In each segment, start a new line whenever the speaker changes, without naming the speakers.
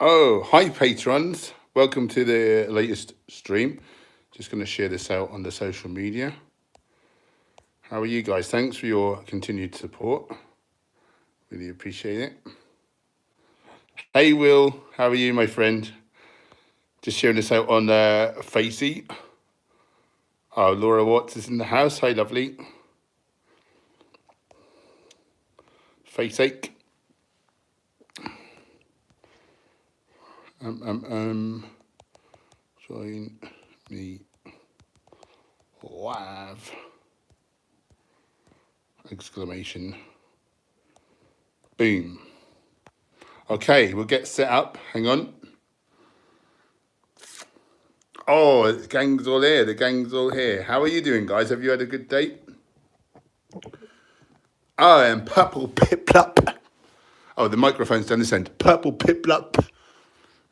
Oh, hi patrons. Welcome to the latest stream. Just going to share this out on the social media. How are you guys? Thanks for your continued support. Really appreciate it. Hey Will, how are you, my friend? Just sharing this out on Facey. Oh, Laura Watts is in the house. Hi, lovely. Faceache. Join me live. Exclamation. Boom. Okay, we'll get set up. Hang on. Oh, the gang's all here. The gang's all here. How are you doing, guys? Have you had a good day? I am Purple Piplup. Oh, the microphone's down this end. Purple Piplup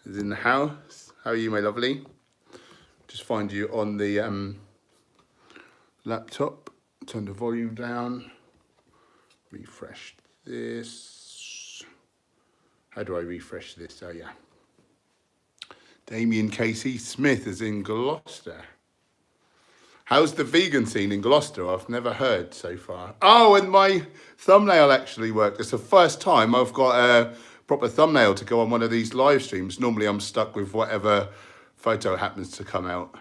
is in the house. How are you, my lovely? Just find you on the laptop. Turn the volume down. Refresh this. How do I refresh this? Oh, yeah. Damien Casey Smith is in Gloucester. How's the vegan scene in Gloucester? I've never heard so far. Oh, and my thumbnail actually worked. It's the first time I've got a proper thumbnail to go on one of these live streams. Normally I'm stuck with whatever photo happens to come out.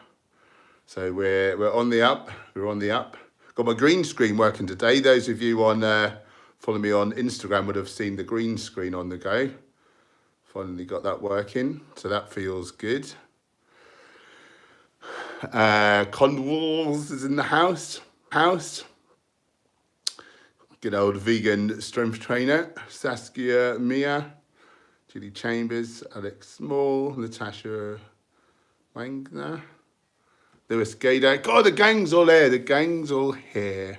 So we're on the up. We're on the up. Got my green screen working today. Those of you on follow me on Instagram would have seen the green screen on the go. Finally got that working. So that feels good. Conwalls is in the house. Good old vegan strength trainer. Saskia Mia. Julie Chambers. Alex Small. Natasha Wagner. Lewis Gader. God, the gang's all here. The gang's all here.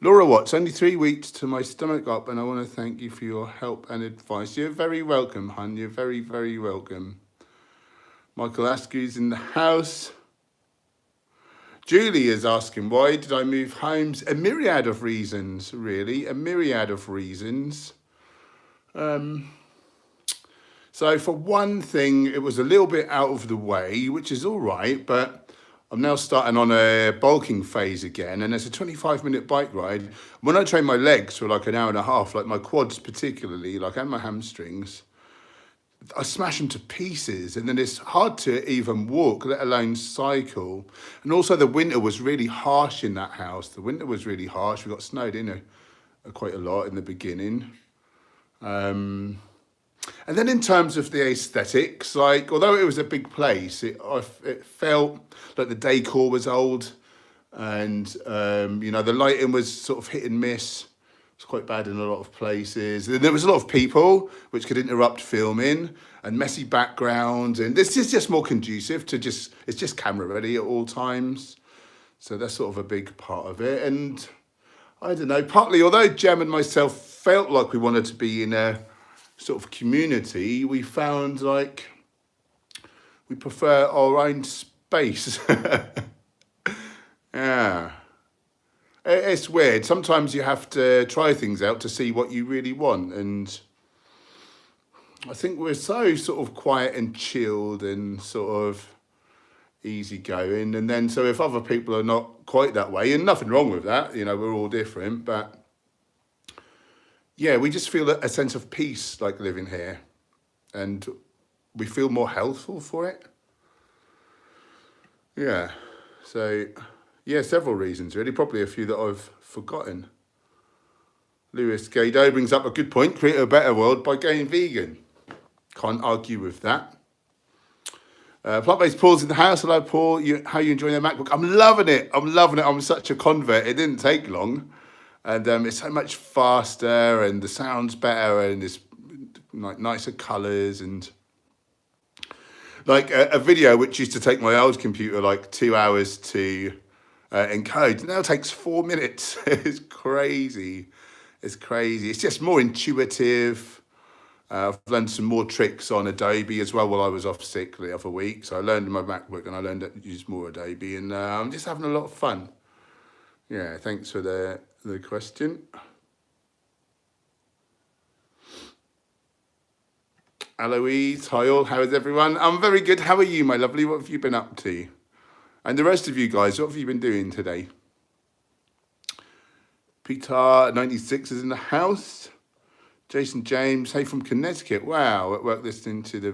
Laura Watts, only 3 weeks to my stomach up, and I want to thank you for your help and advice. You're very welcome, hun. You're very, very welcome. Michael Askew's in the house. Julie is asking, why did I move homes? A myriad of reasons, really. A myriad of reasons. So for one thing, it was a little bit out of the way, which is all right, but I'm now starting on a bulking phase again, and it's a 25-minute bike ride. When I train my legs for like an hour and a half, like my quads particularly, like and my hamstrings, I smash them to pieces, and then it's hard to even walk, let alone cycle. And also the winter was really harsh in that house. The winter was really harsh. We got snowed in quite a lot in the beginning. And then in terms of the aesthetics, like although it was a big place, it felt like the decor was old, and you know, the lighting was sort of hit and miss. It's quite bad in a lot of places. And there was a lot of people which could interrupt filming, and messy backgrounds. And this is just more conducive to it's just camera ready at all times. So that's sort of a big part of it. And I don't know, partly, although Jem and myself felt like we wanted to be in a sort of community, we found like we prefer our own space. Yeah. It's weird. Sometimes you have to try things out to see what you really want. And I think we're so sort of quiet and chilled and sort of easygoing. And then so if other people are not quite that way, and nothing wrong with that, you know, we're all different. But yeah, we just feel a sense of peace like living here. And we feel more healthful for it. Yeah. So yeah, several reasons really, probably a few that I've forgotten. Lewis Gado brings up a good point, create a better world by going vegan. Can't argue with that. Plant-based Paul's in the house. Hello, Paul. How are you enjoying the MacBook? I'm loving it. I'm such a convert. It didn't take long. And it's so much faster, and the sound's better, and it's like nicer colours, and like a video which used to take my old computer like 2 hours to encode now takes 4 minutes. It's crazy. It's crazy. It's just more intuitive. I've learned some more tricks on Adobe as well while I was off sick the other week. So I learned my MacBook, and I learned to use more Adobe, and I'm just having a lot of fun. Yeah, thanks for the question. Eloise, hi all, how is everyone? I'm very good. How are you, my lovely? What have you been up to? And the rest of you guys, what have you been doing today? Peter 96 is in the house. Jason James, hey from Connecticut. Wow, at work listening to the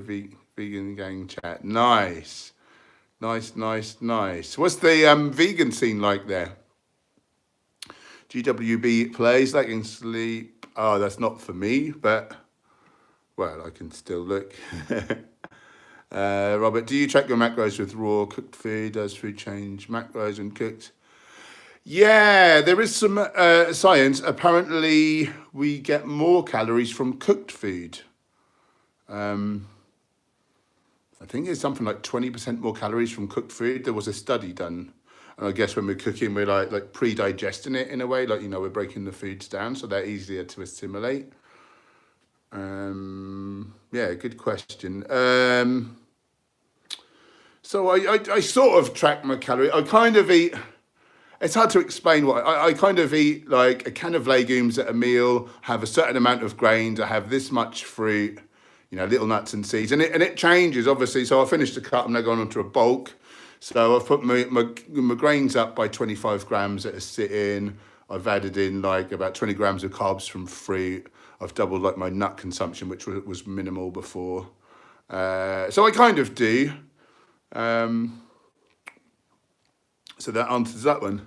vegan gang chat. Nice. Nice. What's the vegan scene like there? GWB plays, lacking sleep. Oh, that's not for me, but, well, I can still look. Robert, do you track your macros with raw cooked food? Does food change macros when cooked? Yeah, there is some science. Apparently, we get more calories from cooked food. I think it's something like 20% more calories from cooked food. There was a study done. And I guess when we're cooking, we're like pre-digesting it in a way, like, you know, we're breaking the foods down so they're easier to assimilate. Yeah, good question. So I sort of track my calories. I kind of eat, it's hard to explain what, I kind of eat like a can of legumes at a meal, have a certain amount of grains, I have this much fruit, you know, little nuts and seeds. And it changes, obviously. So I finished the cut, I'm now going on to a bulk. So I've put my grains up by 25 grams at a sit-in. I've added in like about 20 grams of carbs from fruit. I've doubled like my nut consumption, which was minimal before. So I kind of do. So that answers that one.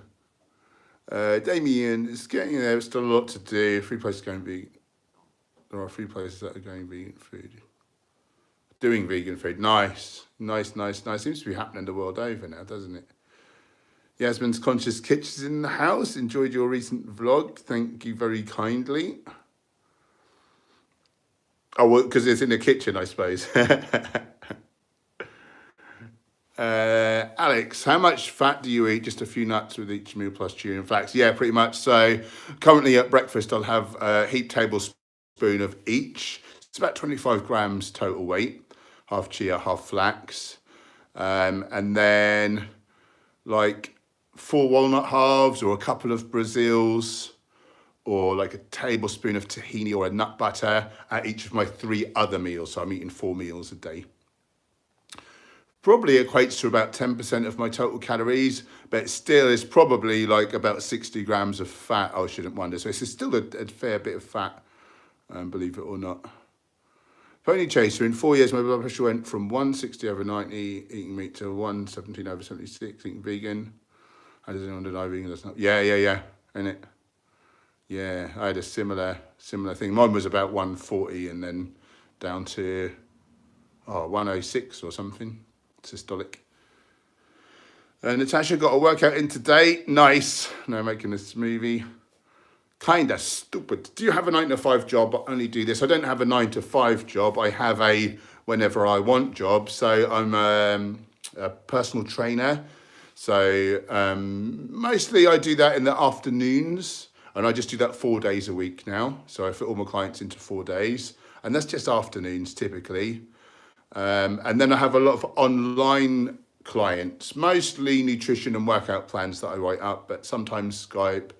Damien, it's getting there. There's still a lot to do. 3 places going vegan. There are 3 places that are going vegan food. Doing vegan food. Nice. Seems to be happening the world over now, doesn't it? Yasmin's Conscious Kitchen's in the house. Enjoyed your recent vlog. Thank you very kindly. Oh, well, because it's in the kitchen, I suppose. Alex, how much fat do you eat? Just a few nuts with each meal plus chia and flax. Yeah, pretty much. So currently at breakfast, I'll have a heaped tablespoon of each. It's about 25 grams total weight. Half chia, half flax. And then like 4 walnut halves or a couple of Brazils or like a tablespoon of tahini or a nut butter at each of my 3 other meals. So I'm eating 4 meals a day. Probably equates to about 10% of my total calories, but still is probably like about 60 grams of fat, I shouldn't wonder. So it's still a fair bit of fat, believe it or not. Pony Chaser, in 4 years, my blood pressure went from 160 over 90 eating meat to 117 over 76 eating vegan. How does anyone deny vegan? That's not. Yeah. Isn't it? Yeah, I had a similar thing. Mine was about 140 and then down to 106 or something. Systolic. Natasha got a workout in today. Nice. Now making a smoothie. Kinda stupid. Do you have a 9 to 5 job? I only do this. I don't have a 9 to 5 job. I have a whenever I want job. So I'm a personal trainer. So mostly I do that in the afternoons, and I just do that 4 days a week now. So I fit all my clients into 4 days, and that's just afternoons typically. And then I have a lot of online clients, mostly nutrition and workout plans that I write up, but sometimes Skype.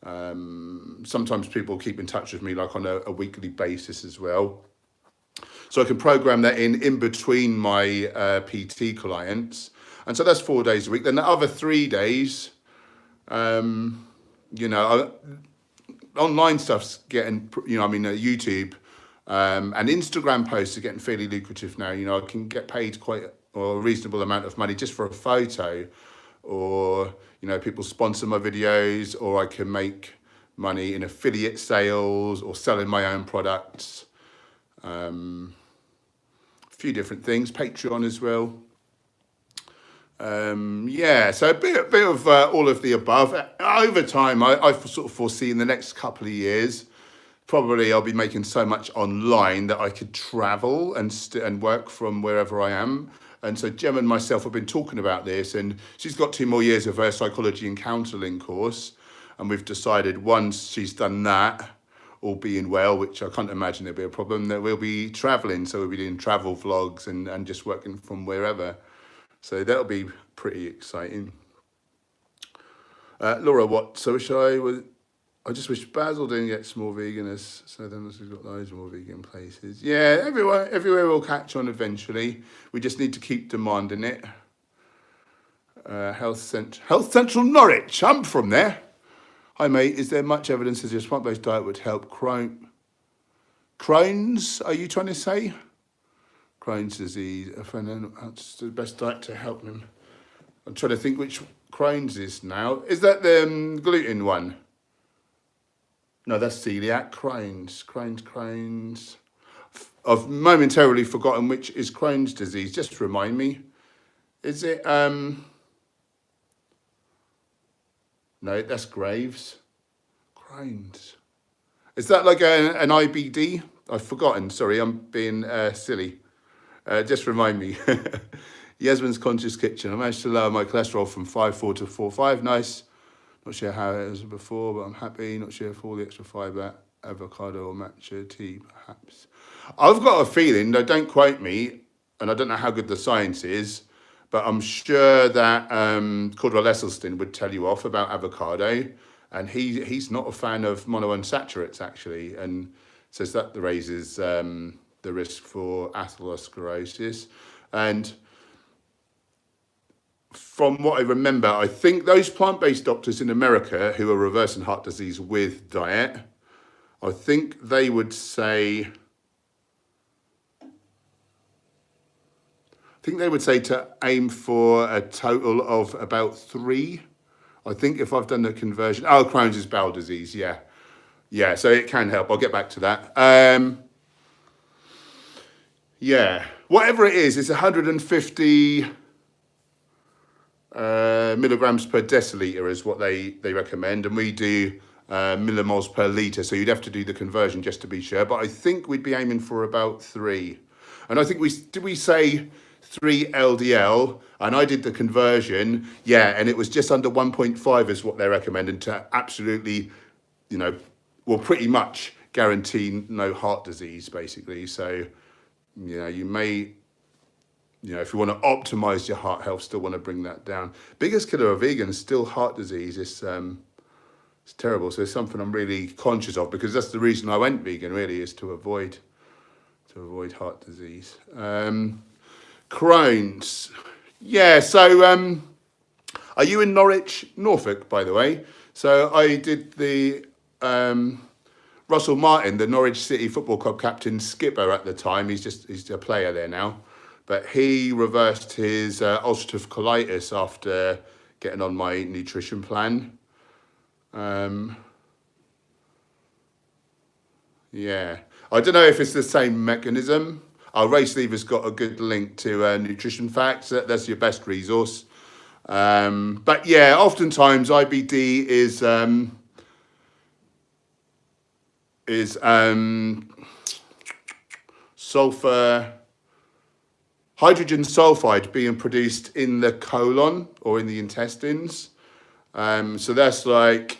Sometimes people keep in touch with me like on a weekly basis as well. So I can program that in between my PT clients. And so that's 4 days a week. Then the other 3 days, you know, online stuff's getting, you know, I mean, YouTube and Instagram posts are getting fairly lucrative now. You know, I can get paid quite a reasonable amount of money just for a photo, or, you know, people sponsor my videos, or I can make money in affiliate sales or selling my own products. A few different things, Patreon as well. Yeah, so a bit of all of the above. Over time, I sort of foresee in the next couple of years, probably I'll be making so much online that I could travel and work from wherever I am. And so Gemma and myself have been talking about this, and she's got 2 more years of her psychology and counselling course. And we've decided once she's done that, all being well, which I can't imagine there'll be a problem, that we'll be travelling. So we'll be doing travel vlogs and just working from wherever. So that'll be pretty exciting. Laura, what? So shall I? I just wish Basel didn't get small veganists, so then we've got loads more vegan places. Yeah, everywhere will catch on eventually. We just need to keep demanding it. Health Central Norwich. I'm from there. Hi mate, is there much evidence that a plant-based diet would help Crohn's? Are you trying to say? Crohn's disease. That's the best diet to help him. I'm trying to think which Crohn's is now. Is that the gluten one? No, that's celiac. Crohn's. I've momentarily forgotten which is Crohn's disease. Just remind me. Is it, no, that's Graves. Crohn's. Is that like an IBD? I've forgotten. Sorry, I'm being silly. Just remind me. Yasmin's Conscious Kitchen. I managed to lower my cholesterol from 5.4 to 4.5. Nice. Not sure how it was before, but I'm happy. Not sure if all the extra fibre, avocado or matcha tea, perhaps. I've got a feeling, though, don't quote me, and I don't know how good the science is, but I'm sure that Cordwell Esselstyn would tell you off about avocado, and he's not a fan of monounsaturates, actually, and says that raises the risk for atherosclerosis. And from what I remember, I think those plant-based doctors in America who are reversing heart disease with diet, I think they would say, to aim for a total of about 3. I think if I've done the conversion, Crohn's is bowel disease, yeah. Yeah, so it can help. I'll get back to that. Yeah, whatever it is, it's 150 milligrams per deciliter is what they recommend, and we do millimoles per litre, so you'd have to do the conversion just to be sure, but I think we'd be aiming for about 3. And I think we say 3 LDL, and I did the conversion, yeah, and it was just under 1.5 is what they recommended to absolutely, pretty much guarantee no heart disease, basically. So, you may, if you want to optimize your heart health, still want to bring that down. Biggest killer of vegans is still heart disease. It's terrible. So it's something I'm really conscious of, because that's the reason I went vegan, really, is to avoid heart disease. Crohn's. Yeah, so are you in Norwich, Norfolk, by the way? So I did the Russell Martin, the Norwich City Football Club captain, skipper at the time. He's a player there now. But he reversed his ulcerative colitis after getting on my nutrition plan. Yeah, I don't know if it's the same mechanism. Race Lever's got a good link to Nutrition Facts. That's your best resource. But yeah, oftentimes IBD is hydrogen sulfide being produced in the colon or in the intestines. So that's like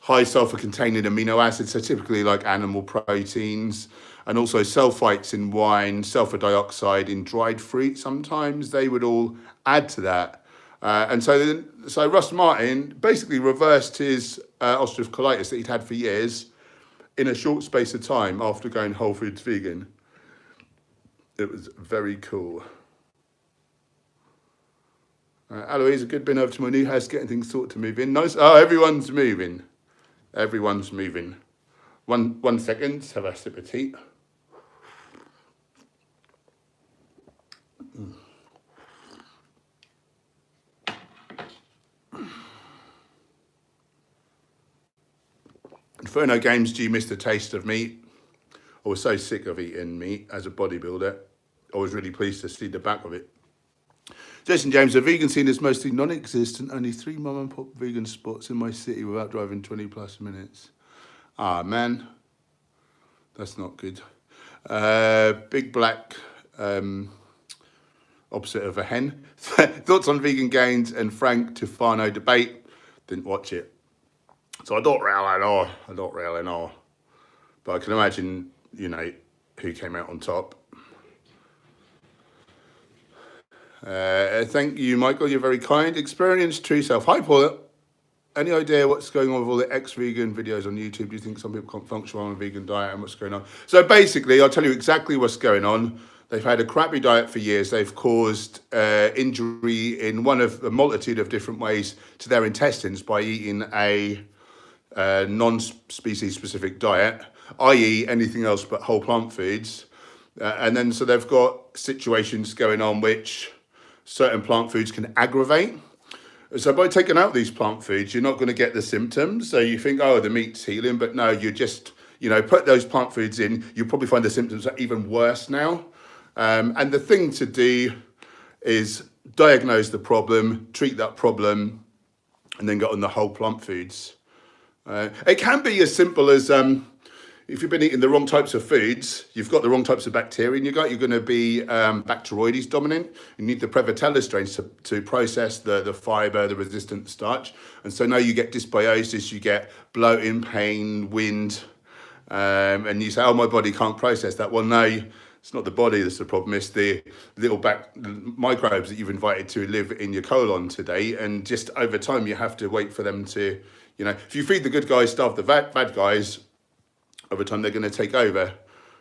high sulfur containing amino acids, so typically like animal proteins, and also sulfites in wine, sulfur dioxide in dried fruit. Sometimes they would all add to that. And so Russ Martin basically reversed his ulcerative colitis that he'd had for years in a short space of time after going whole foods vegan. It was very cool. Eloise, a good been over to my new house, getting things sorted to move in. Nice. Oh, everyone's moving. Everyone's moving. One second, let's have a sip of tea. Inferno Games, do you miss the taste of meat? I was so sick of eating meat as a bodybuilder. I was really pleased to see the back of it. Jason James, the vegan scene is mostly non-existent. Only 3 mum and pop vegan spots in my city without driving 20 plus minutes. Ah, man. That's not good. Big black, opposite of a hen. Thoughts on vegan gains and Frank Tufano debate? Didn't watch it. So I don't really know. But I can imagine, who came out on top. Thank you, Michael. You're very kind. Experience true self. Hi, Paula. Any idea what's going on with all the ex-vegan videos on YouTube? Do you think some people can't function on a vegan diet, and what's going on? So basically, I'll tell you exactly what's going on. They've had a crappy diet for years. They've caused injury in one of a multitude of different ways to their intestines by eating a non-species specific diet, i.e. anything else but whole plant foods. And then so they've got situations going on which certain plant foods can aggravate. So by taking out these plant foods, you're not going to get the symptoms. So you think, oh, the meat's healing, but no, you just, put those plant foods in, you'll probably find the symptoms are even worse now. And the thing to do is diagnose the problem, treat that problem, and then get on the whole plant foods. It can be as simple as if you've been eating the wrong types of foods, you've got the wrong types of bacteria in your gut, you're going to be Bacteroides dominant. You need the Prevotella strains to process the fibre, the resistant starch. And so now you get dysbiosis, you get bloating, pain, wind, and you say, oh, my body can't process that. Well, no, it's not the body that's the problem, it's the little microbes that you've invited to live in your colon today. And just over time, you have to wait for them to, if you feed the good guys, starve the bad guys, over time they're going to take over.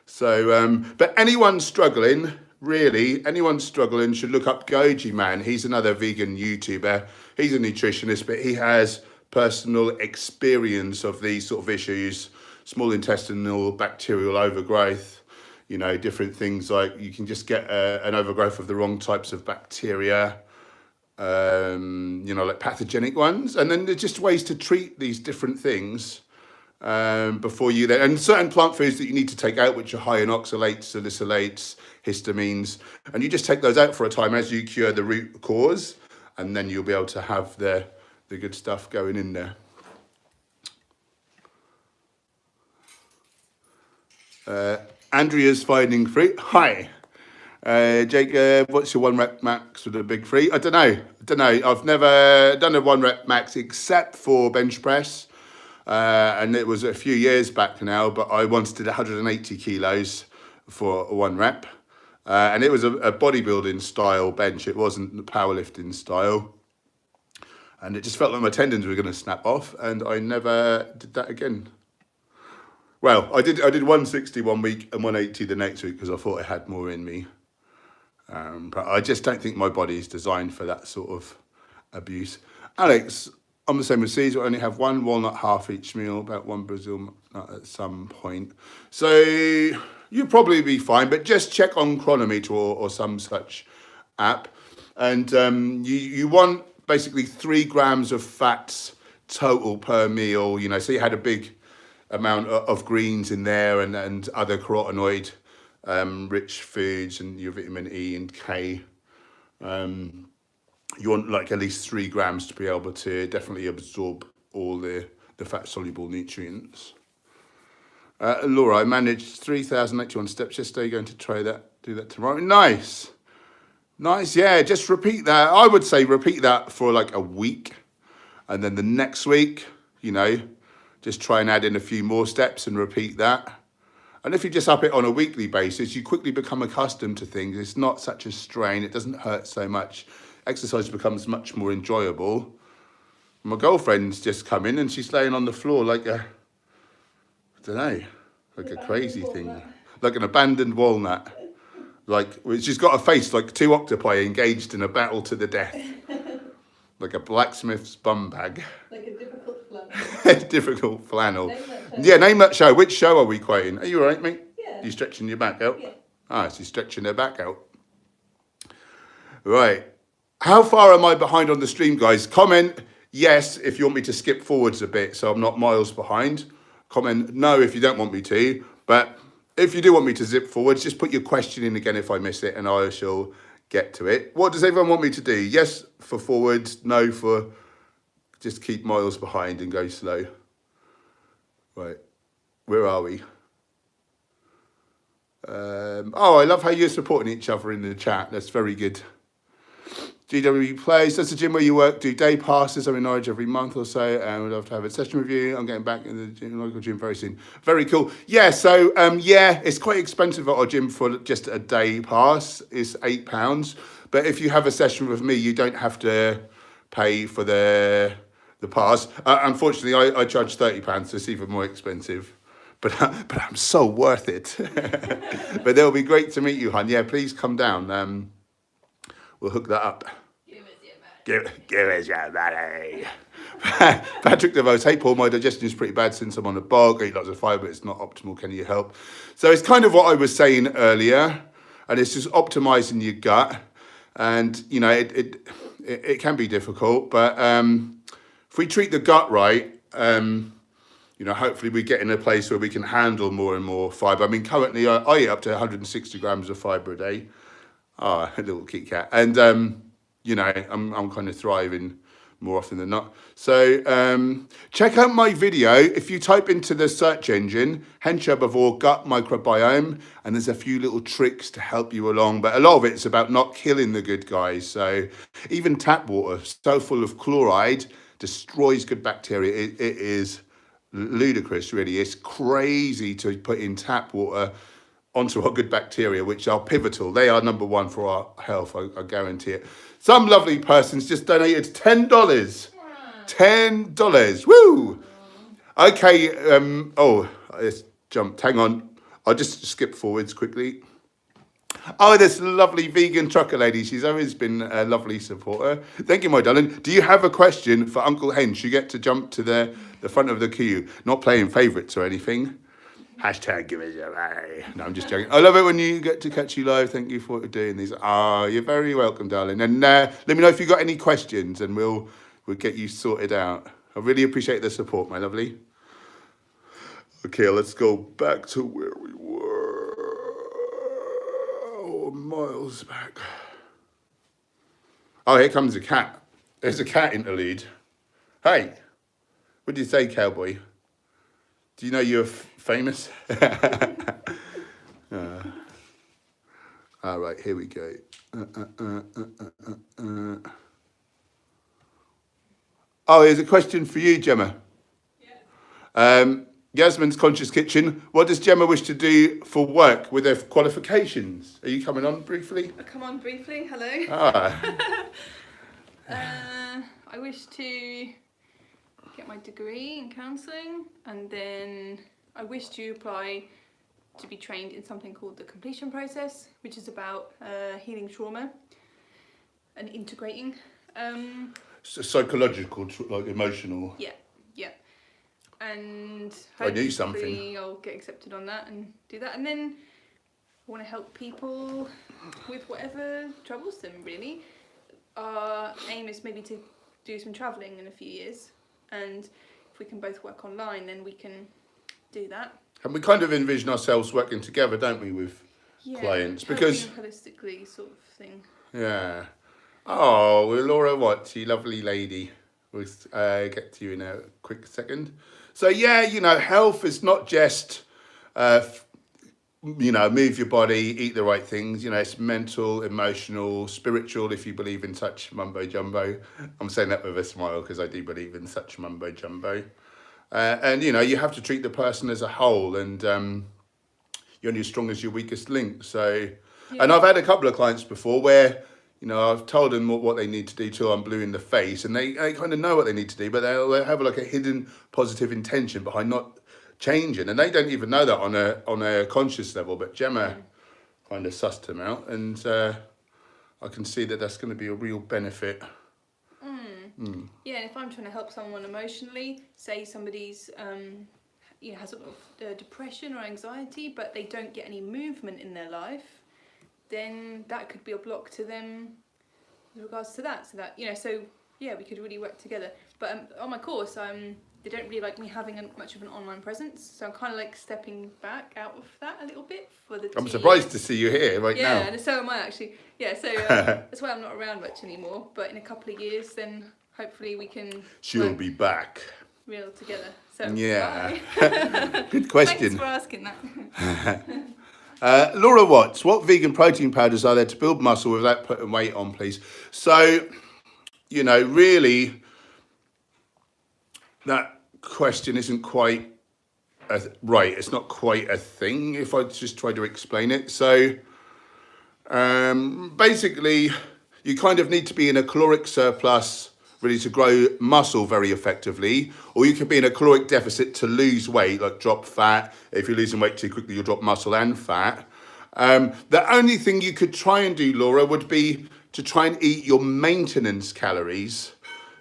So, but anyone struggling should look up Goji Man. He's another vegan YouTuber. He's a nutritionist, but he has personal experience of these sort of issues, small intestinal bacterial overgrowth, different things like you can just get an overgrowth of the wrong types of bacteria, like pathogenic ones. And then there's just ways to treat these different things before you then, and certain plant foods that you need to take out, which are high in oxalates, salicylates, histamines, and you just take those out for a time as you cure the root cause, and then you'll be able to have the good stuff going in there. Andrea's finding fruit. Hi. Jacob, what's your 1 rep max with a big free? I don't know. I've never done a 1 rep max except for bench press. And it was a few years back now, but I once did 180 kilos for a 1 rep. And it was a bodybuilding style bench. It wasn't the powerlifting style. And it just felt like my tendons were going to snap off, and I never did that again. Well, I did 160 one week and 180 the next week because I thought I had more in me. But I just don't think my body is designed for that sort of abuse. Alex, I'm the same as Caesar. I only have 1 walnut half each meal, about 1 Brazil nut at some point. So you'll probably be fine, but just check on Chronometer or some such app. And you want basically 3 grams of fats total per meal, so you had a big amount of greens in there and other carotenoid rich foods and your vitamin E and K. You want like at least 3 grams to be able to definitely absorb all the fat soluble nutrients. Laura, I managed 3,081 steps yesterday. Going to try that, do that tomorrow. Nice, yeah, just repeat that. I would say repeat that for like a week, and then the next week, just try and add in a few more steps and repeat that. And if you just up it on a weekly basis, you quickly become accustomed to things. It's not such a strain. It doesn't hurt so much. Exercise becomes much more enjoyable. My girlfriend's just come in and she's laying on the floor like a crazy thing. Like an abandoned walnut. She's got a face like 2 octopi engaged in a battle to the death. Like a blacksmith's bum bag. Like a difficult flannel. Difficult flannel. Name that show. Which show are we quoting? Are you all right, mate? Yeah. You stretching your back out? Yeah. She's stretching her back out. Right. How far am I behind on the stream, guys? Comment yes if you want me to skip forwards a bit so I'm not miles behind. Comment no if you don't want me to. But if you do want me to zip forwards, just put your question in again if I miss it and I shall get to it. What does everyone want me to do? Yes for forwards, no for just keep miles behind and go slow. Right, where are we? I love how you're supporting each other in the chat. That's very good. GW plays. That's the gym where you work. Do day passes. I'm in Norwich every month or so, and we'd love to have a session with you. I'm getting back in the local gym very soon. Very cool. Yeah. So it's quite expensive at our gym for just a day pass. It's £8, but if you have a session with me, you don't have to pay for the the past. Unfortunately, I charge £30, so it's even more expensive. But I'm so worth it. But it'll be great to meet you, hon. Yeah, please come down. We'll hook that up. Give us your money. Patrick DeVos, hey Paul, my digestion is pretty bad since I'm on a bulk. I eat lots of fibre, it's not optimal. Can you help? So it's kind of what I was saying earlier, and it's just optimizing your gut. And you know, it can be difficult, but if we treat the gut right, you know, hopefully we get in a place where we can handle more and more fibre. I mean, currently I eat up to 160 grams of fibre a day. A little Kit Kat, and you know, I'm kind of thriving more often than not. So check out my video. If you type into the search engine, Herbivore gut microbiome, and there's a few little tricks to help you along. But a lot of it's about not killing the good guys. So even tap water, so full of chloride, destroys good bacteria. It is ludicrous, really. It's crazy to put in tap water onto our good bacteria, which are pivotal. They are number one for our health, I guarantee it. Some lovely person's just donated $10. $10. Woo! Okay, let's jump. Hang on. I'll just skip forwards quickly. Oh, this lovely vegan trucker lady. She's always been a lovely supporter. Thank you, my darling. Do you have a question for Uncle Hench? You get to jump to the front of the queue. Not playing favourites or anything. Hashtag give us your money. No, I'm just joking. I love it when you get to catch you live. Thank you for doing these. You're very welcome, darling. And let me know if you've got any questions and we'll get you sorted out. I really appreciate the support, my lovely. Okay, let's go back to where we were. Oh, miles back. Oh, here comes a cat. There's a cat interlude. Hey, what did you say, cowboy? Do you know you're famous? All right, here we go. Oh, here's a question for you, Gemma. Yeah. Yasmin's Conscious Kitchen. What does Gemma wish to do for work with her qualifications? Are you coming on briefly?
I'll come on briefly. Hello. I wish to get my degree in counselling, and then I wish to apply to be trained in something called the completion process, which is about healing trauma and integrating.
Psychological, like emotional.
Yeah. And
I knew something.
I'll get accepted on that and do that, and then I want to help people with whatever troubles them, really. Our aim is maybe to do some travelling in a few years, and if we can both work online, then we can do that. And
we kind of envision ourselves working together, don't we, with clients? Because
holistically sort of thing.
Yeah. Oh, well, Laura Watts, you lovely lady. We'll get to you in a quick second. So yeah, you know, health is not just, you know, move your body, eat the right things. You know, it's mental, emotional, spiritual, if you believe in such mumbo jumbo. I'm saying that with a smile because I do believe in such mumbo jumbo. And, you know, you have to treat the person as a whole, and you're only as strong as your weakest link. So, yeah. And I've had a couple of clients before where, you know, I've told them what they need to do till I'm blue in the face, and they kind of know what they need to do, but they'll have like a hidden positive intention behind not changing, and they don't even know that on a conscious level. But Gemma kind of sussed them out, and I can see that that's going to be a real benefit.
Yeah, and if I'm trying to help someone emotionally, say somebody's has sort of depression or anxiety, but they don't get any movement in their life, then that could be a block to them with regards to that. So yeah, we could really work together. But on my course, they don't really like me having much of an online presence, so I'm kind of like stepping back out of that a little bit for the.
I'm surprised to see you here now.
Yeah, and so am I actually. Yeah, so that's why I'm not around much anymore. But in a couple of years, then hopefully we can.
She'll be back.
Real together. So
yeah. Good question.
Thanks for asking that.
Laura Watts, what vegan protein powders are there to build muscle without putting weight on, please? So, you know, really, that question isn't quite right. It's not quite a thing, if I just try to explain it. So, basically, you kind of need to be in a caloric surplus ready to grow muscle very effectively, or you could be in a caloric deficit to lose weight, like drop fat. If you're losing weight too quickly, you'll drop muscle and fat. The only thing you could try and do, Laura, would be to try and eat your maintenance calories.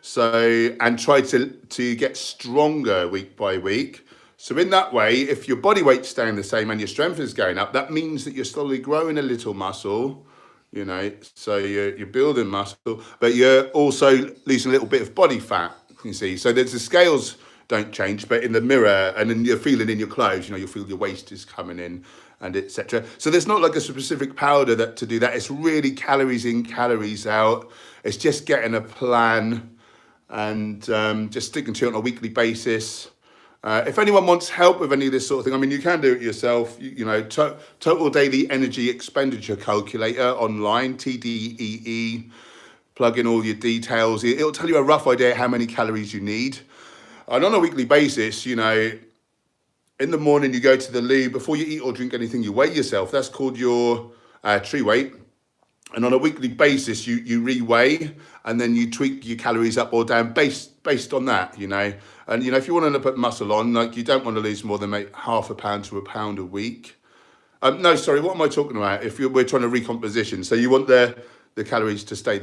So, and try to get stronger week by week. So in that way, if your body weight's staying the same and your strength is going up, that means that you're slowly growing a little muscle, you know, so you're building muscle, but you're also losing a little bit of body fat, you see. So the scales don't change, but in the mirror and then you're feeling in your clothes, you know, you'll feel your waist is coming in and etc. So there's not like a specific powder to do that. It's really calories in, calories out. It's just getting a plan and just sticking to it on a weekly basis. If anyone wants help with any of this sort of thing, I mean, you can do it yourself. You know, total daily energy expenditure calculator online, TDEE, plug in all your details. It'll tell you a rough idea how many calories you need. And on a weekly basis, you know, in the morning you go to the loo, before you eat or drink anything, you weigh yourself. That's called your true weight. And on a weekly basis, you re-weigh and then you tweak your calories up or down based on that, you know. And, you know, if you want to put muscle on, like you don't want to lose more than half a pound to a pound a week. No, sorry, what am I talking about? We're trying to recomposition. So you want the calories to stay,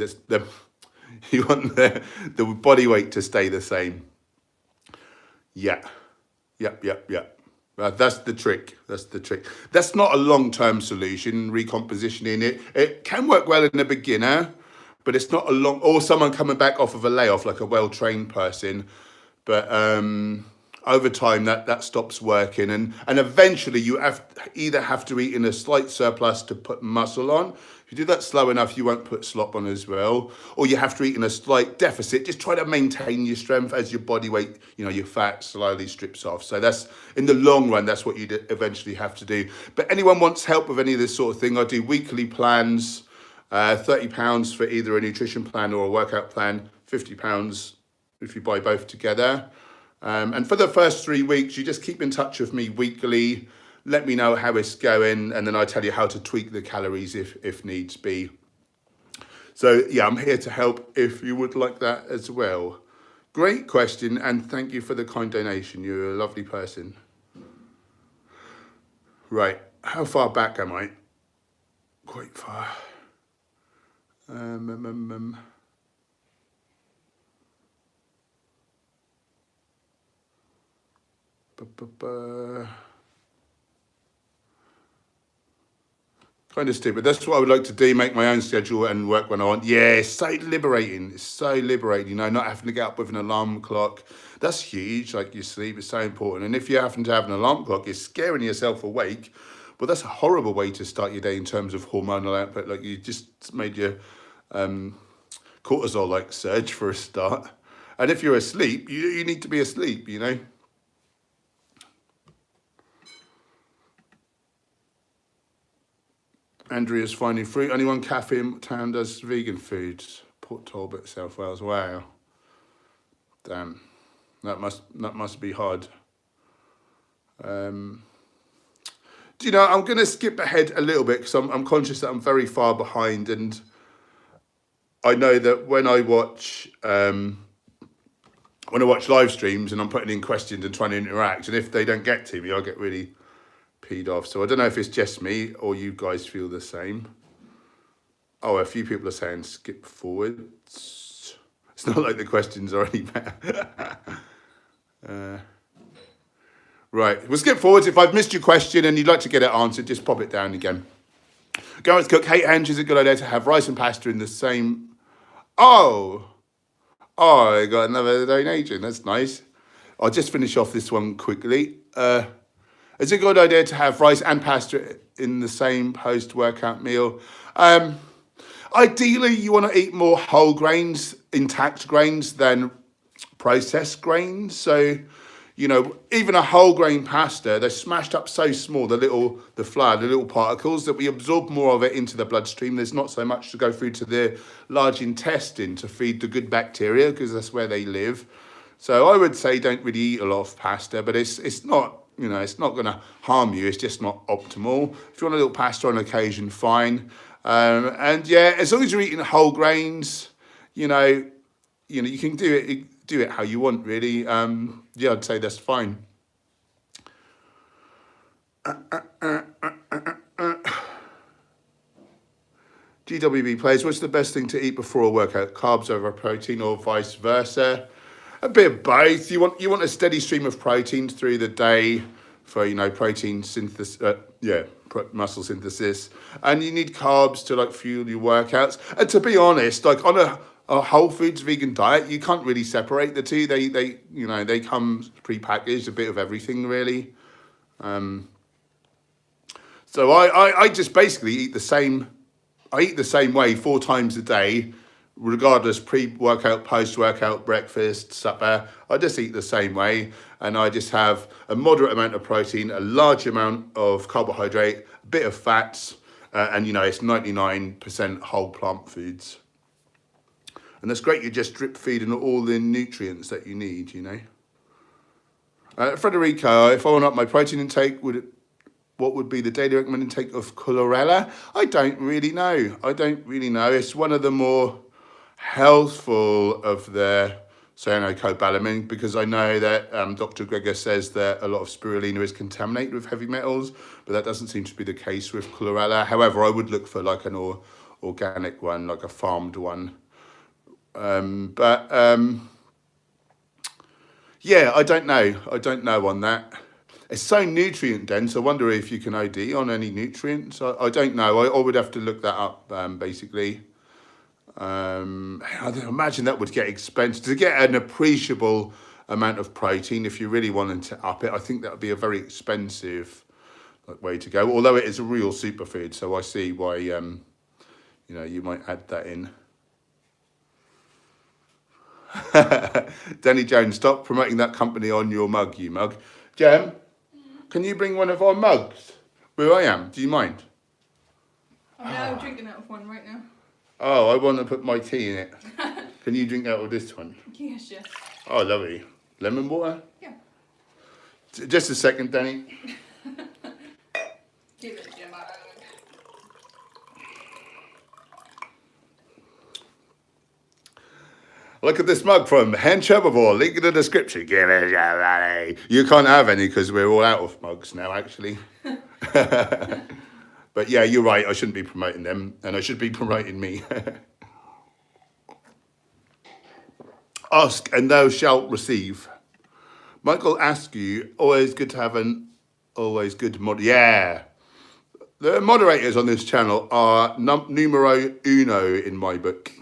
you want the body weight to stay the same. Yeah. Yep. That's the trick. That's not a long-term solution, recompositioning it. It can work well in a beginner, but it's not or someone coming back off of a layoff, like a well-trained person. But over time, that stops working. And eventually you either have to eat in a slight surplus to put muscle on. If you do that slow enough, you won't put slop on as well. Or you have to eat in a slight deficit. Just try to maintain your strength as your body weight, you know, your fat slowly strips off. So that's, in the long run, that's what you eventually have to do. But anyone wants help with any of this sort of thing, I do weekly plans, £30 for either a nutrition plan or a workout plan, £50 if you buy both together. And for the first 3 weeks, you just keep in touch with me weekly. Let me know how it's going, and then I tell you how to tweak the calories if needs be. So yeah, I'm here to help if you would like that as well. Great question, and thank you for the kind donation. You're a lovely person. Right, how far back am I? Quite far. Kind of stupid. That's what I would like to do, make my own schedule and work when I want. Yeah, it's so liberating. It's so liberating, you know, not having to get up with an alarm clock. That's huge, like your sleep is so important. And if you happen to have an alarm clock, it's scaring yourself awake. But that's a horrible way to start your day in terms of hormonal output. Like you just made your cortisol like surge for a start. And if you're asleep, you need to be asleep, you know. Andrea's finding fruit. Only one cafe in town does vegan foods. Port Talbot, South Wales. Wow. Damn. That must be hard. Do you know, I'm going to skip ahead a little bit because I'm conscious that I'm very far behind, and I know that when I watch live streams and I'm putting in questions and trying to interact, and if they don't get to me, I get really peed off. So I don't know if it's just me or you guys feel the same. Oh, a few people are saying skip forwards. It's not like the questions are any better. Right, we'll skip forwards. If I've missed your question and you'd like to get it answered, just pop it down again. Gareth Cook, hey Ange, is it a good idea to have rice and pasta in the same... Oh, I got another donation. That's nice. I'll just finish off this one quickly. Is it a good idea to have rice and pasta in the same post-workout meal? Ideally, you want to eat more whole grains, intact grains, than processed grains. So, you know, even a whole grain pasta, they're smashed up so small, the flour, the little particles, that we absorb more of it into the bloodstream. There's not so much to go through to the large intestine to feed the good bacteria, because that's where they live. So I would say don't really eat a lot of pasta, but it's not, you know, it's not going to harm you. It's just not optimal. If you want a little pasta on occasion, fine. And yeah, as long as you're eating whole grains, you know, you can do it how you want, really. Yeah, I'd say that's fine. GWB players, what's the best thing to eat before a workout? Carbs over protein, or vice versa? A bit of both. You want a steady stream of protein through the day for protein synthesis. Muscle synthesis, and you need carbs to like fuel your workouts. And to be honest, like on a whole foods vegan diet, you can't really separate the two. They come pre-packaged, a bit of everything really. So I just basically eat the same. I eat the same way 4 times a day, regardless, pre-workout, post-workout, breakfast, supper. I just eat the same way, and I just have a moderate amount of protein, a large amount of carbohydrate, a bit of fats, and it's 99% whole plant foods. And that's great. You're just drip feeding all the nutrients that you need, Frederico, if I want up my protein intake, what would be the daily recommended intake of chlorella? I don't really know. It's one of the more healthful of the cyanocobalamin, because I know that Dr. Greger says that a lot of spirulina is contaminated with heavy metals, but that doesn't seem to be the case with chlorella. However, I would look for like an organic one, like a farmed one. Yeah, I don't know on that. It's so nutrient dense. I wonder if you can OD on any nutrients. I don't know. I would have to look that up, basically. I imagine that would get expensive. To get an appreciable amount of protein, if you really wanted to up it, I think that would be a very expensive way to go. Although it is a real superfood, so I see why you might add that in. Danny Jones, stop promoting that company on your mug, you mug. Jem, can you bring one of our mugs where I am? Do you mind?
I'm drinking out of one right now.
Oh, I want to put my tea in it. Can you drink out of this one?
Yes, yes.
Oh, lovely. Lemon water?
Yeah.
Just a second, Danny.
Give it a mug.
Look at this mug from Hen Herbivore. Link in the description. Give it a money. You can't have any because we're all out of mugs now, actually. But yeah, you're right. I shouldn't be promoting them, and I should be promoting me. Ask and thou shalt receive. Michael Askew, always good to have always good yeah. The moderators on this channel are numero uno in my book.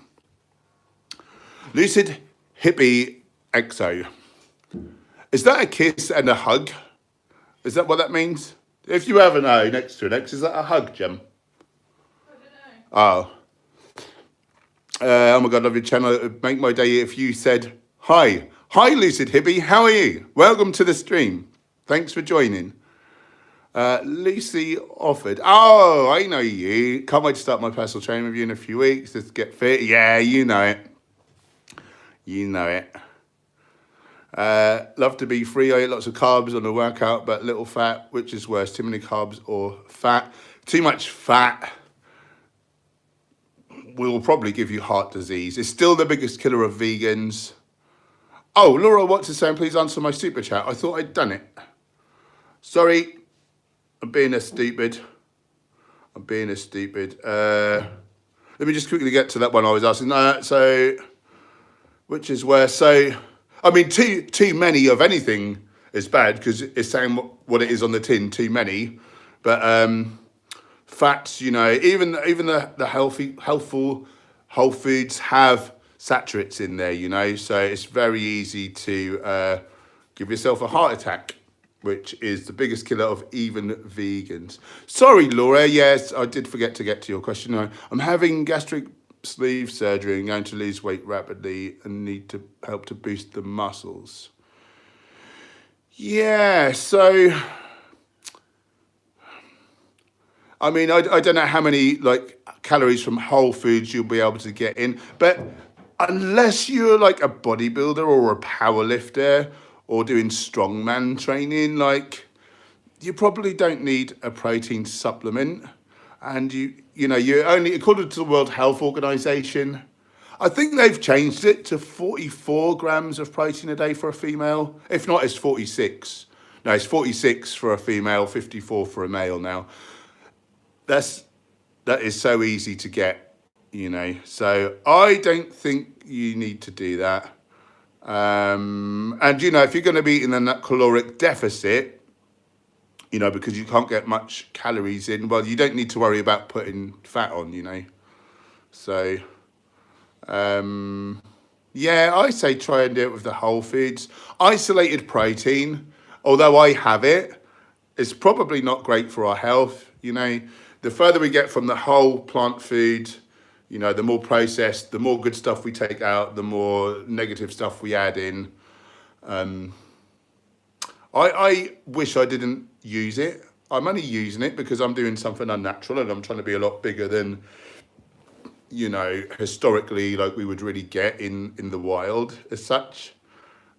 Lucid Hippie Exo. Is that a kiss and a hug? Is that what that means? If you have an O next to an X, is that a hug, Jem?
I don't know.
Oh my God, love your channel. It would make my day if you said, hi. Hi, Lucid Hippie. How are you? Welcome to the stream. Thanks for joining. Lucy offered. Oh, I know you. Can't wait to start my personal training with you in a few weeks. Let's get fit. Yeah, you know it. You know it. Love to be free. I eat lots of carbs on the workout, but little fat. Which is worse, too many carbs or fat? Too much fat will probably give you heart disease. It's still the biggest killer of vegans. Oh, Laura Watts is saying, please answer my super chat. I thought I'd done it. Sorry, I'm being a stupid. Let me just quickly get to that one I was asking. Which is worse? So, I mean, too many of anything is bad because it's saying what it is on the tin, too many. But fats, even the healthful whole foods have saturates in there, so it's very easy to give yourself a heart attack, which is the biggest killer of even vegans. Sorry, Laura. Yes, I did forget to get to your question. I'm having gastric sleeve surgery and going to lose weight rapidly and need to help to boost the muscles. Yeah, so I mean, I don't know how many calories from whole foods you'll be able to get in, but unless you're like a bodybuilder or a power lifter or doing strongman training, you probably don't need a protein supplement. And you only, according to the World Health Organization, I think they've changed it to 44 grams of protein a day for a female. If not, it's 46. No, it's 46 for a female, 54 for a male now. That is so easy to get, you know. So I don't think you need to do that. And, you know, if you're going to be in a caloric deficit, you know, because you can't get much calories in, well, you don't need to worry about putting fat on, you know. So, yeah, I say try and do it with the whole foods. Isolated protein, although I have it, it's probably not great for our health. You know, the further we get from the whole plant food, you know, the more processed, the more good stuff we take out, the more negative stuff we add in. I wish I didn't use it. I'm only using it because I'm doing something unnatural and I'm trying to be a lot bigger than, you know, historically, like we would really get in the wild as such.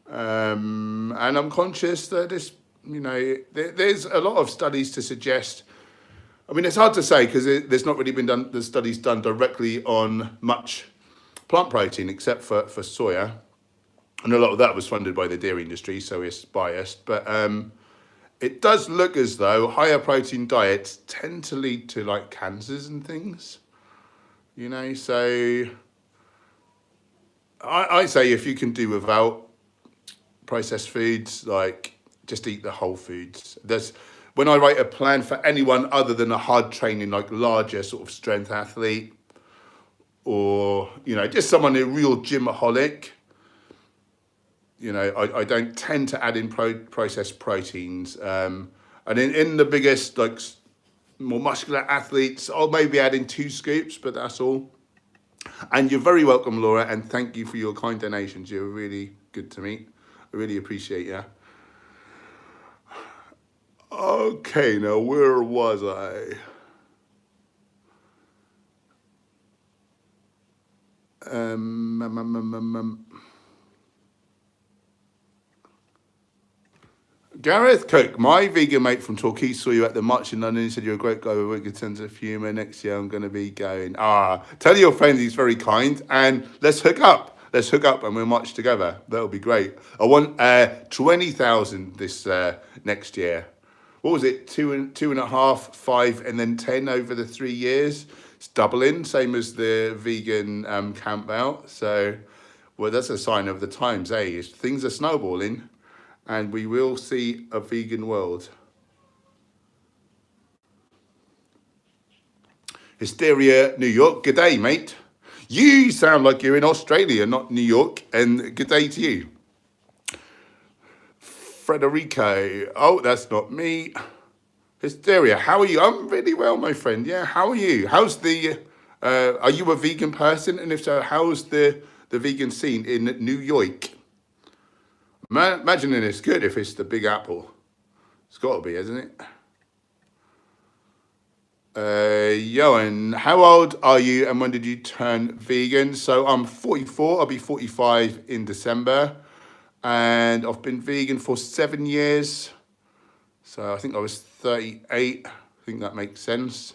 And I'm conscious that this, you know, there's a lot of studies to suggest. I mean, it's hard to say because there's not really been the studies done directly on much plant protein except for soya. And a lot of that was funded by the dairy industry, so it's biased. But it does look as though higher protein diets tend to lead to like cancers and things. You know, so I say if you can do without processed foods, like just eat the whole foods. When I write a plan for anyone other than a hard training, like larger sort of strength athlete, or, you know, just someone a real gymaholic, you know, I don't tend to add in processed proteins. And in the biggest, like more muscular athletes, I'll maybe add in 2 scoops, but that's all. And you're very welcome, Laura, and thank you for your kind donations. You're really good to me. I really appreciate you. Okay, now where was I? Gareth Cook, my vegan mate from Torquay, saw you at the march in London. He said you're a great guy with a good sense of humour. Next year I'm going to be going. Tell your friend he's very kind and let's hook up. Let's hook up and we'll march together. That'll be great. I want 20,000 this next year. What was it? 2.5, 5, and then 10 over the 3 years. It's doubling, same as the vegan camp out. So, well, that's a sign of the times, eh? Things are snowballing. And we will see a vegan world. Hysteria, New York. Good day, mate. You sound like you're in Australia, not New York. And good day to you. Frederico. Oh, that's not me. Hysteria, how are you? I'm really well, my friend. Yeah, how are you? How's the... are you a vegan person? And if so, how's the vegan scene in New York? Imagining it's good if it's the Big Apple. It's got to be, isn't it? Johan, how old are you and when did you turn vegan? So I'm 44, I'll be 45 in December. And I've been vegan for 7 years. So I think I was 38. I think that makes sense.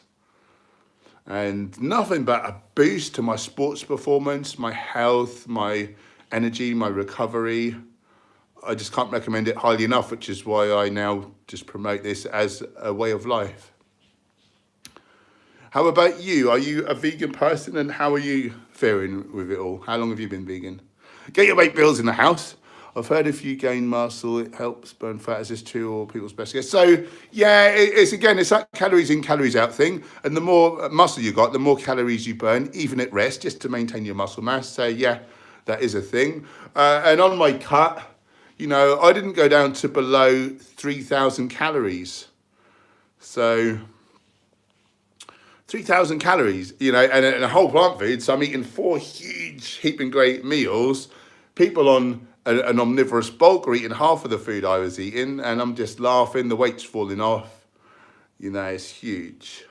And nothing but a boost to my sports performance, my health, my energy, my recovery. I just can't recommend it highly enough, which is why I now just promote this as a way of life. How about you? Are you a vegan person and how are you faring with it all? How long have you been vegan? Get your weight bills in the house. I've heard if you gain muscle, it helps burn fat. Is this true or people's best guess? So, yeah, it's that calories in, calories out thing. And the more muscle you got, the more calories you burn, even at rest, just to maintain your muscle mass. So, yeah, that is a thing. And on my cut, you know, I didn't go down to below 3,000 calories. So 3,000 calories, you know, and a whole plant food. So I'm eating 4 huge heaping great meals. People on an omnivorous bulk are eating half of the food I was eating. And I'm just laughing. The weight's falling off. You know, it's huge.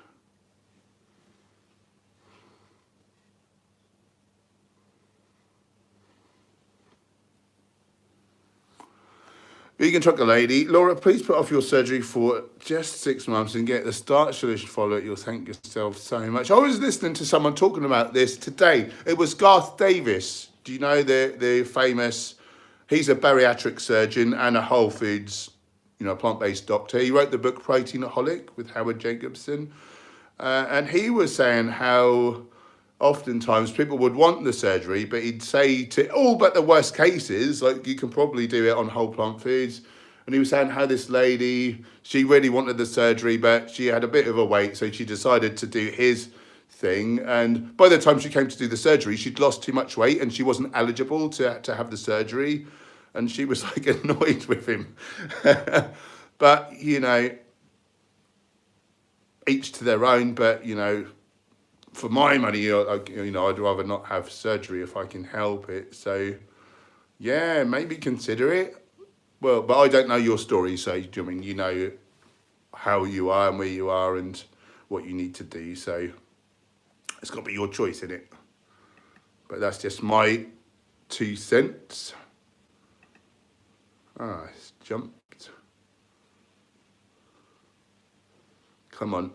Vegan trucker lady, Laura, please put off your surgery for just 6 months and get the start solution followed. You'll thank yourself so much. I was listening to someone talking about this today. It was Garth Davis. Do you know the famous, he's a bariatric surgeon and a whole foods, plant-based doctor. He wrote the book Proteinaholic with Howard Jacobson. And he was saying how oftentimes people would want the surgery, but he'd say to all but the worst cases, like you can probably do it on whole plant foods. And he was saying how this lady, she really wanted the surgery, but she had a bit of a wait, so she decided to do his thing. And by the time she came to do the surgery, she'd lost too much weight and she wasn't eligible to have the surgery. And she was like annoyed with him. But, each to their own, but, for my money, I'd rather not have surgery if I can help it. So, yeah, maybe consider it. Well, but I don't know your story, so you know how you are and where you are and what you need to do. So it's got to be your choice, isn't it? But that's just my 2 cents. It's jumped. Come on.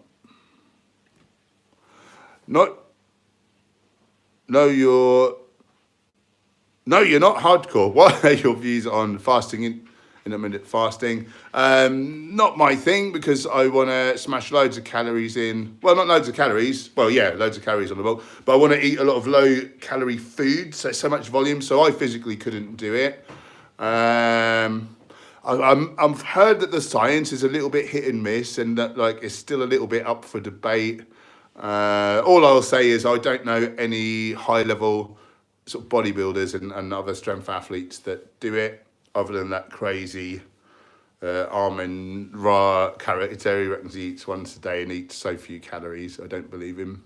No, you're not hardcore. What are your views on fasting, intermittent fasting? Not my thing, because I want to smash loads of calories in. Well, not loads of calories. Well, yeah, loads of calories on the bowl. But I want to eat a lot of low calorie food, so much volume. So I physically couldn't do it. I've heard that the science is a little bit hit and miss, and that it's still a little bit up for debate. All I'll say is I don't know any high level sort of bodybuilders and other strength athletes that do it, other than that crazy Armin Ra character. He reckons he eats once a day and eats so few calories. I don't believe him.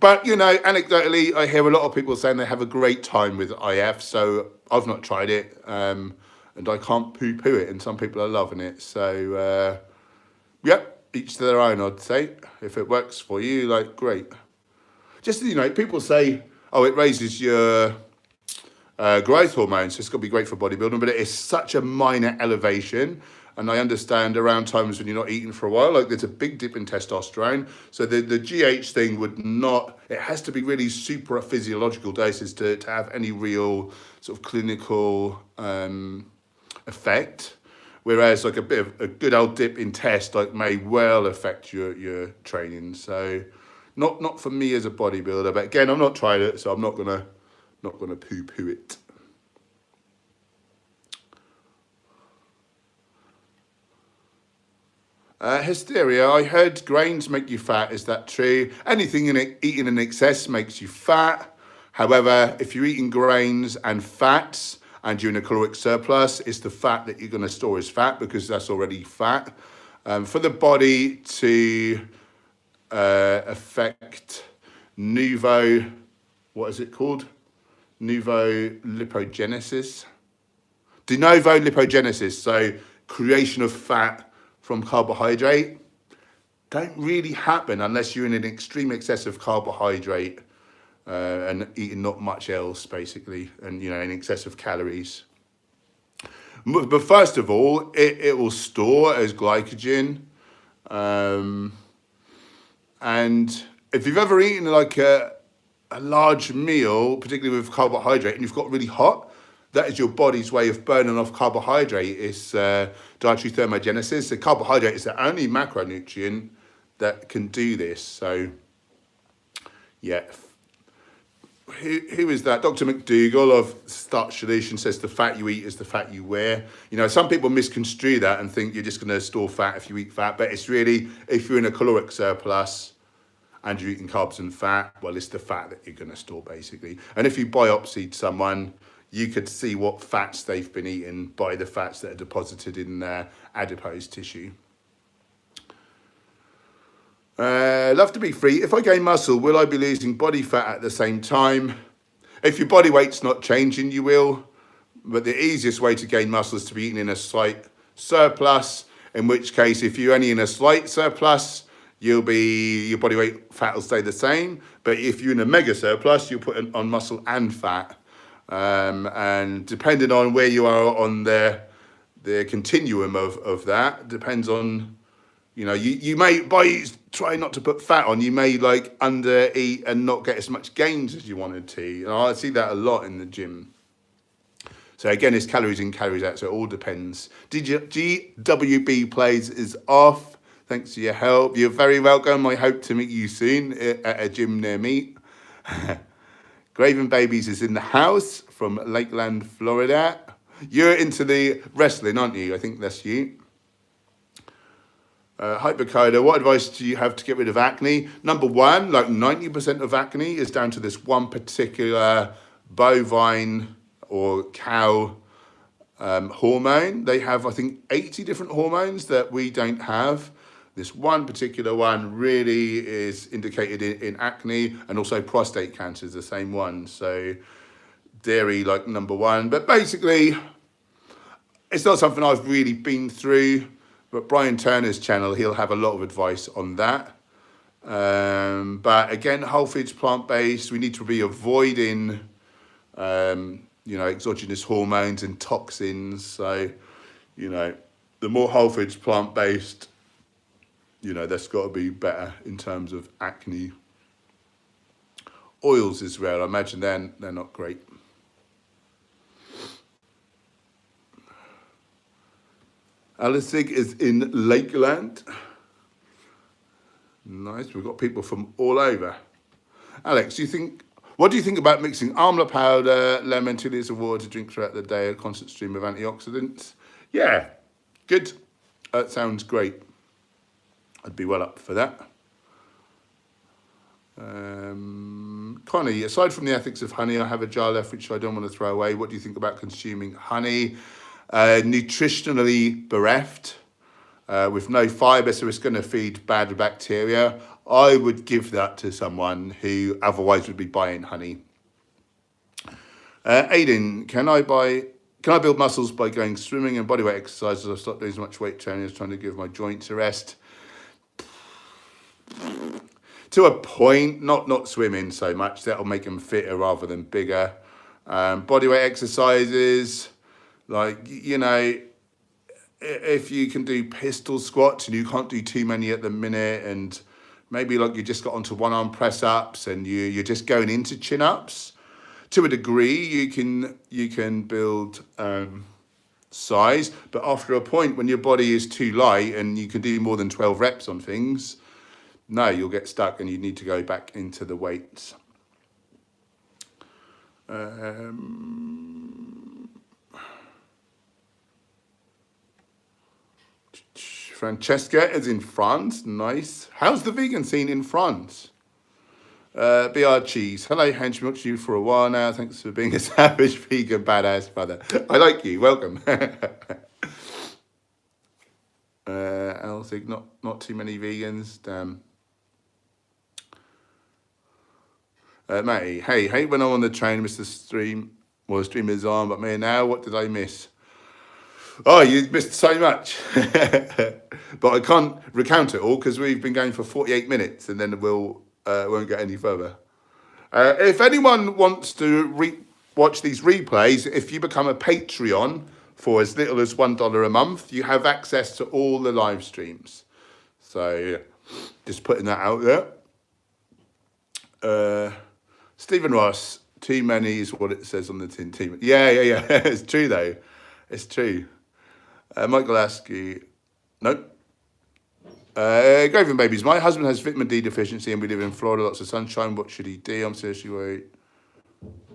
But anecdotally, I hear a lot of people saying they have a great time with IF. So I've not tried it, and I can't poo-poo it. And some people are loving it. So each to their own, I'd say. If it works for you, great. Just, people say, it raises your growth hormones, so it's got to be great for bodybuilding, but it is such a minor elevation. And I understand around times when you're not eating for a while, there's a big dip in testosterone. So the GH thing would not, it has to be really super physiological doses to have any real sort of clinical effect. Whereas a good old dip in test may well affect your training. So not for me as a bodybuilder, but again, I've not tried it, so I'm not gonna poo-poo it. Hysteria, I heard grains make you fat. Is that true? Anything eaten in excess makes you fat. However, if you're eating grains and fats and you're in a caloric surplus, it's the fat that you're going to store as fat, because that's already fat. For the body to affect what is it called? De novo lipogenesis, so creation of fat from carbohydrate, don't really happen unless you're in an extreme excess of carbohydrate and eating not much else, basically, and in excess of calories. But first of all, it will store as glycogen, and if you've ever eaten a large meal, particularly with carbohydrate, and you've got really hot, that is your body's way of burning off carbohydrate. It's dietary thermogenesis. So carbohydrate is the only macronutrient that can do this. So, yeah. Who is that? Dr. McDougall of Start Solution says the fat you eat is the fat you wear. Some people misconstrue that and think you're just going to store fat if you eat fat, but it's really, if you're in a caloric surplus and you're eating carbs and fat, well, it's the fat that you're going to store, basically. And if you biopsied someone, you could see what fats they've been eating by the fats that are deposited in their adipose tissue. Love to be free. If I gain muscle, will I be losing body fat at the same time? If your body weight's not changing, you will. But the easiest way to gain muscle is to be eating in a slight surplus, in which case, if you're only in a slight surplus, your body weight fat will stay the same. But if you're in a mega surplus, you'll put on muscle and fat. And depending on where you are on the continuum of that, depends on, you may, by trying not to put fat on, you may like under eat and not get as much gains as you wanted to. And I see that a lot in the gym. So again, it's calories in, calories out, so it all depends. GWB Plays is off. Thanks for your help. You're very welcome. I hope to meet you soon at a gym near me. Graven Babies is in the house from Lakeland, Florida. You're into the wrestling, aren't you? I think that's you. Hypercoda, what advice do you have to get rid of acne? Number one, like 90% of acne is down to this one particular bovine or cow hormone. They have, I think, 80 different hormones that we don't have. This one particular one really is indicated in acne, and also prostate cancer is the same one. So dairy, like number one. But basically, it's not something I've really been through. But Brian Turner's channel, he'll have a lot of advice on that. But again, whole foods, plant-based, we need to be avoiding, exogenous hormones and toxins. So, the more whole foods, plant-based, that's got to be better in terms of acne. Oils as well, I imagine they're not great. Alisig is in Lakeland. Nice, we've got people from all over. Alex, what do you think about mixing amla powder, lemon, 2 litres of water to drink throughout the day, a constant stream of antioxidants? Yeah, good. That sounds great. I'd be well up for that. Connie, aside from the ethics of honey, I have a jar left which I don't want to throw away. What do you think about consuming honey? Nutritionally bereft, with no fibre, so it's going to feed bad bacteria. I would give that to someone who otherwise would be buying honey. Aidan, can I build muscles by going swimming and bodyweight exercises? I've stopped doing as much weight training as trying to give my joints a rest. To a point, not swimming so much. That'll make them fitter rather than bigger. Bodyweight exercises, like, if you can do pistol squats and you can't do too many at the minute, and maybe like you just got onto one arm press ups and you're just going into chin ups, to a degree you can build size, but after a point when your body is too light and you can do more than 12 reps on things, no, you'll get stuck and you need to go back into the weights. Francesca is in France. Nice. How's the vegan scene in France? BR Cheese. Hello, Hench. Watched you for a while now. Thanks for being a savage vegan badass brother. I like you. Welcome. Elsig, not too many vegans. Damn. Matty, hey, hate when I'm on the train, miss the stream. Well, the stream is on, but man, now what did I miss? Oh, you missed so much. But I can't recount it all because we've been going for 48 minutes and then we'll won't get any further. If anyone wants to watch these replays, if you become a Patreon for as little as $1 a month, you have access to all the live streams. So just putting that out there. Stephen Ross, too many is what it says on the tin. Yeah. It's true though. It's true. Michael Askey, nope. Graven Babies, my husband has vitamin D deficiency and we live in Florida, lots of sunshine. What should he do? I'm seriously worried.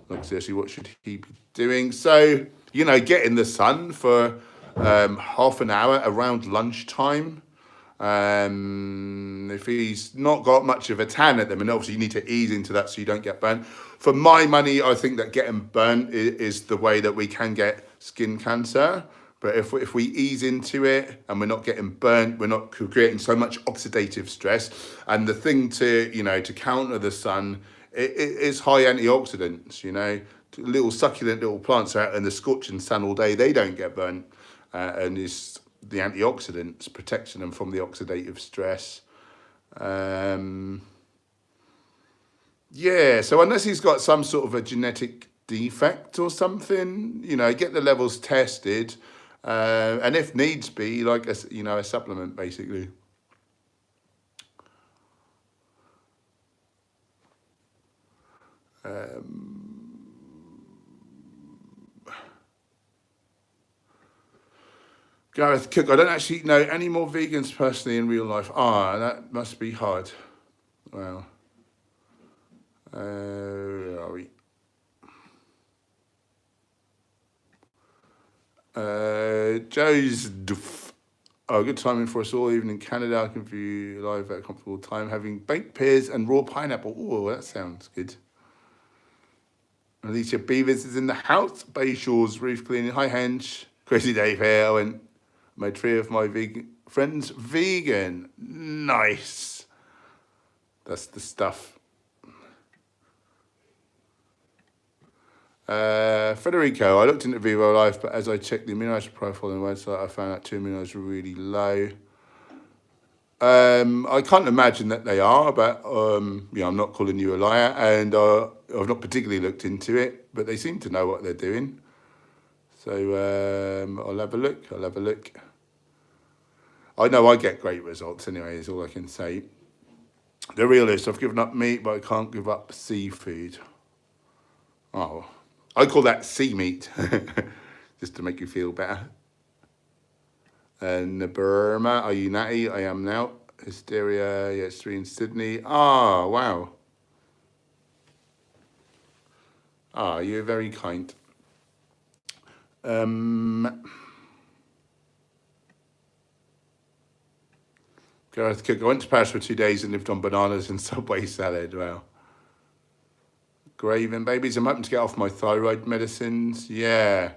Like, seriously, what should he be doing? So, get in the sun for half an hour around lunchtime. If he's not got much of a tan at them, and obviously you need to ease into that so you don't get burnt. For my money, I think that getting burnt is the way that we can get skin cancer. But if we ease into it and we're not getting burnt, we're not creating so much oxidative stress. And the thing to counter the sun is high antioxidants. Little succulent little plants out in the scorching sun all day, they don't get burnt, and it's the antioxidants protecting them from the oxidative stress. So unless he's got some sort of a genetic defect or something. You know, get the levels tested, and if needs be, like a supplement basically. Gareth Cook, I don't actually know any more vegans personally in real life. That must be hard. Wow. Where are we? Joe's good timing for us all, even in Canada. I can view live at a comfortable time, having baked pears and raw pineapple. Oh, that sounds good. Alicia Beavers is in the house. Bay Shores roof cleaning. Hi, Hench. Crazy Dave here. I went, made 3 of my vegan friends vegan. Nice. That's the stuff. Federico, I looked into Vivo Life, but as I checked the amino acid profile on the website, I found that 2 amino acids were really low. I can't imagine that they are, but I'm not calling you a liar, and I've not particularly looked into it, but they seem to know what they're doing. So I'll have a look. I know I get great results anyway, is all I can say. The realist, I've given up meat, but I can't give up seafood. Oh, I call that sea meat, just to make you feel better. And Burma, are you natty? I am now. Hysteria, yeah, it's 3 in Sydney. Wow. You're very kind. Gareth Cook, I went to Paris for 2 days and lived on bananas and Subway salad. Wow. Graven babies, I'm hoping to get off my thyroid medicines. Yeah.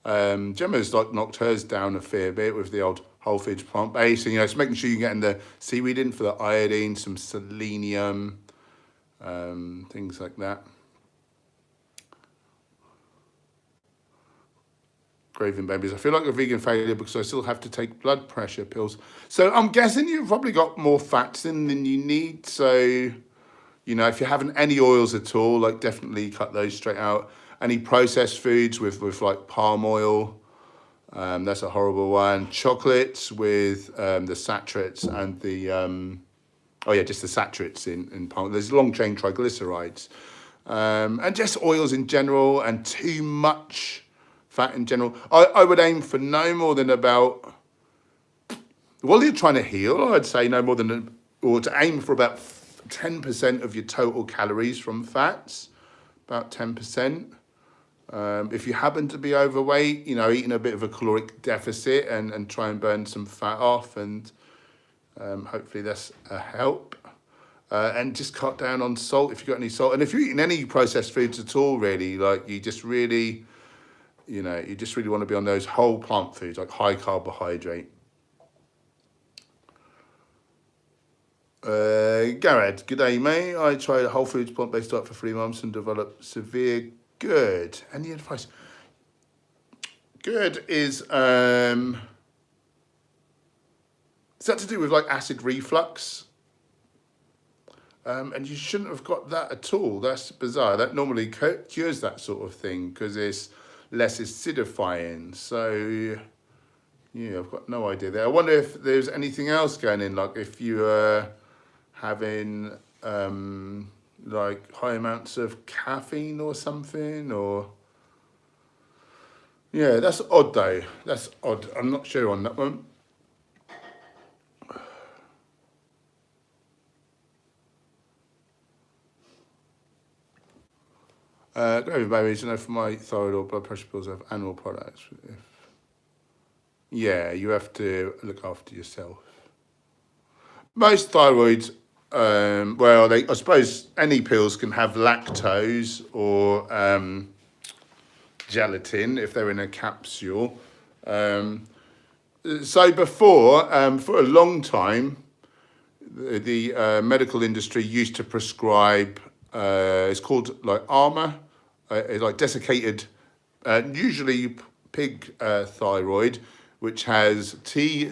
Gemma's knocked hers down a fair bit with the old whole foods plant-based. And, it's making sure you're getting the seaweed in for the iodine, some selenium, things like that. Graven babies, I feel like a vegan failure because I still have to take blood pressure pills. So I'm guessing you've probably got more fats in than you need. So, if you're having any oils at all, definitely cut those straight out. Any processed foods with palm oil, that's a horrible one. Chocolates with the saturates and the, just the saturates in palm. There's long chain triglycerides. And just oils in general and too much fat in general. I would aim for no more than about, while you're trying to heal, I'd say no more than, or to aim for about 10% of your total calories from fats, about 10%. If you happen to be overweight, eating a bit of a caloric deficit and try and burn some fat off, and hopefully that's a help. And just cut down on salt if you've got any salt. And if you're eating any processed foods at all, really, you just really want to be on those whole plant foods, like high carbohydrate. Garrett, good day, mate. I tried a whole foods plant-based diet for 3 months and developed severe GERD. Any advice? GERD is that to do with acid reflux? And you shouldn't have got that at all. That's bizarre. That normally cures that sort of thing because it's less acidifying. So yeah, I've got no idea there. I wonder if there's anything else going in, if you are having high amounts of caffeine or something, or yeah, that's odd though. That's odd. I'm not sure on that one. Gravy babies, for my thyroid or blood pressure pills, I have animal products. Yeah, you have to look after yourself. Most thyroids, I suppose any pills can have lactose or gelatin if they're in a capsule. So before, for a long time, the medical industry used to prescribe, it's called Armour, desiccated, usually pig thyroid, which has T0,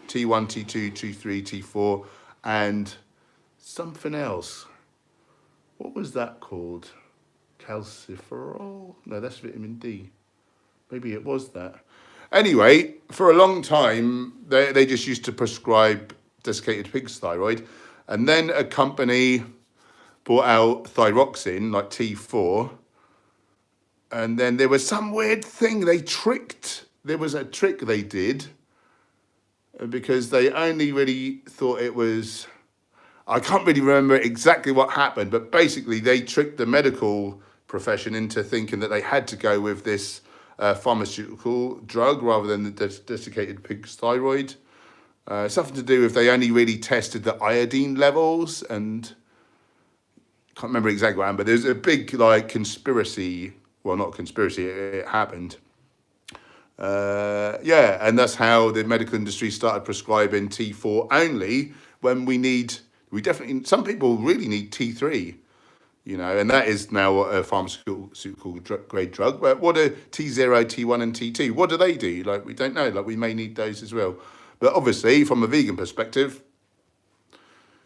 T1, T2, T3, T4, and something else. What was that called? calciferol. No, that's vitamin D. Maybe it was that. Anyway, for a long time, they just used to prescribe desiccated pig's thyroid. And then a company brought out thyroxine, like T4. And then there was some weird thing there was a trick they did, because they only really thought it was, I can't really remember exactly what happened, but basically they tricked the medical profession into thinking that they had to go with this pharmaceutical drug rather than the desiccated pig's thyroid. Something to do with they only really tested the iodine levels, and can't remember exactly what happened, but there's a big conspiracy. Well, not conspiracy, it happened. And that's how the medical industry started prescribing T4 only when some people really need T3, and that is now a pharmaceutical grade drug. But what are T0, T1 and T2? What do they do? We don't know, we may need those as well. But obviously from a vegan perspective,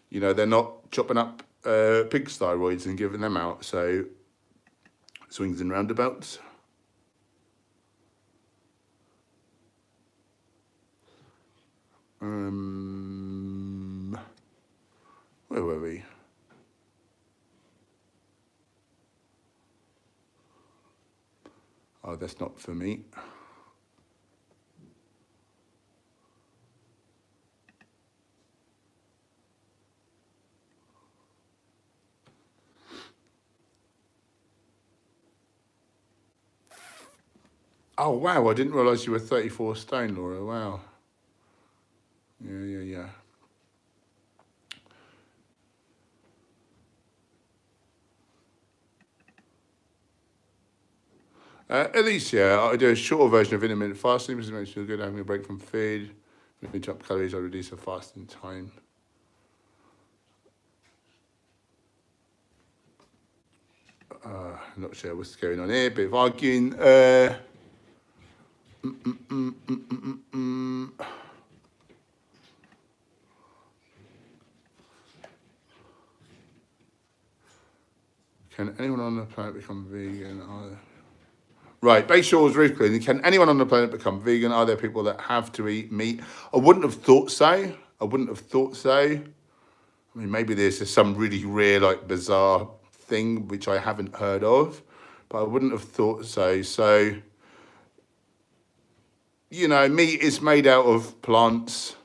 they're not chopping up pig's thyroids and giving them out. So swings and roundabouts. Where were we? Oh, that's not for me. Oh, wow, I didn't realise you were 34 stone, Laura. Wow. Yeah. Alicia, I do a shorter version of intermittent fasting because it makes me feel good having a break from food. When I drop calories, I reduce the fasting time. I'm not sure what's going on here, bit of arguing. Can anyone on the planet become vegan? Right, Bay Shores Roof Cleaning. Can anyone on the planet become vegan? Are there people that have to eat meat? I wouldn't have thought so. I mean, maybe there's just some really rare, bizarre thing which I haven't heard of, but I wouldn't have thought so. So, meat is made out of plants.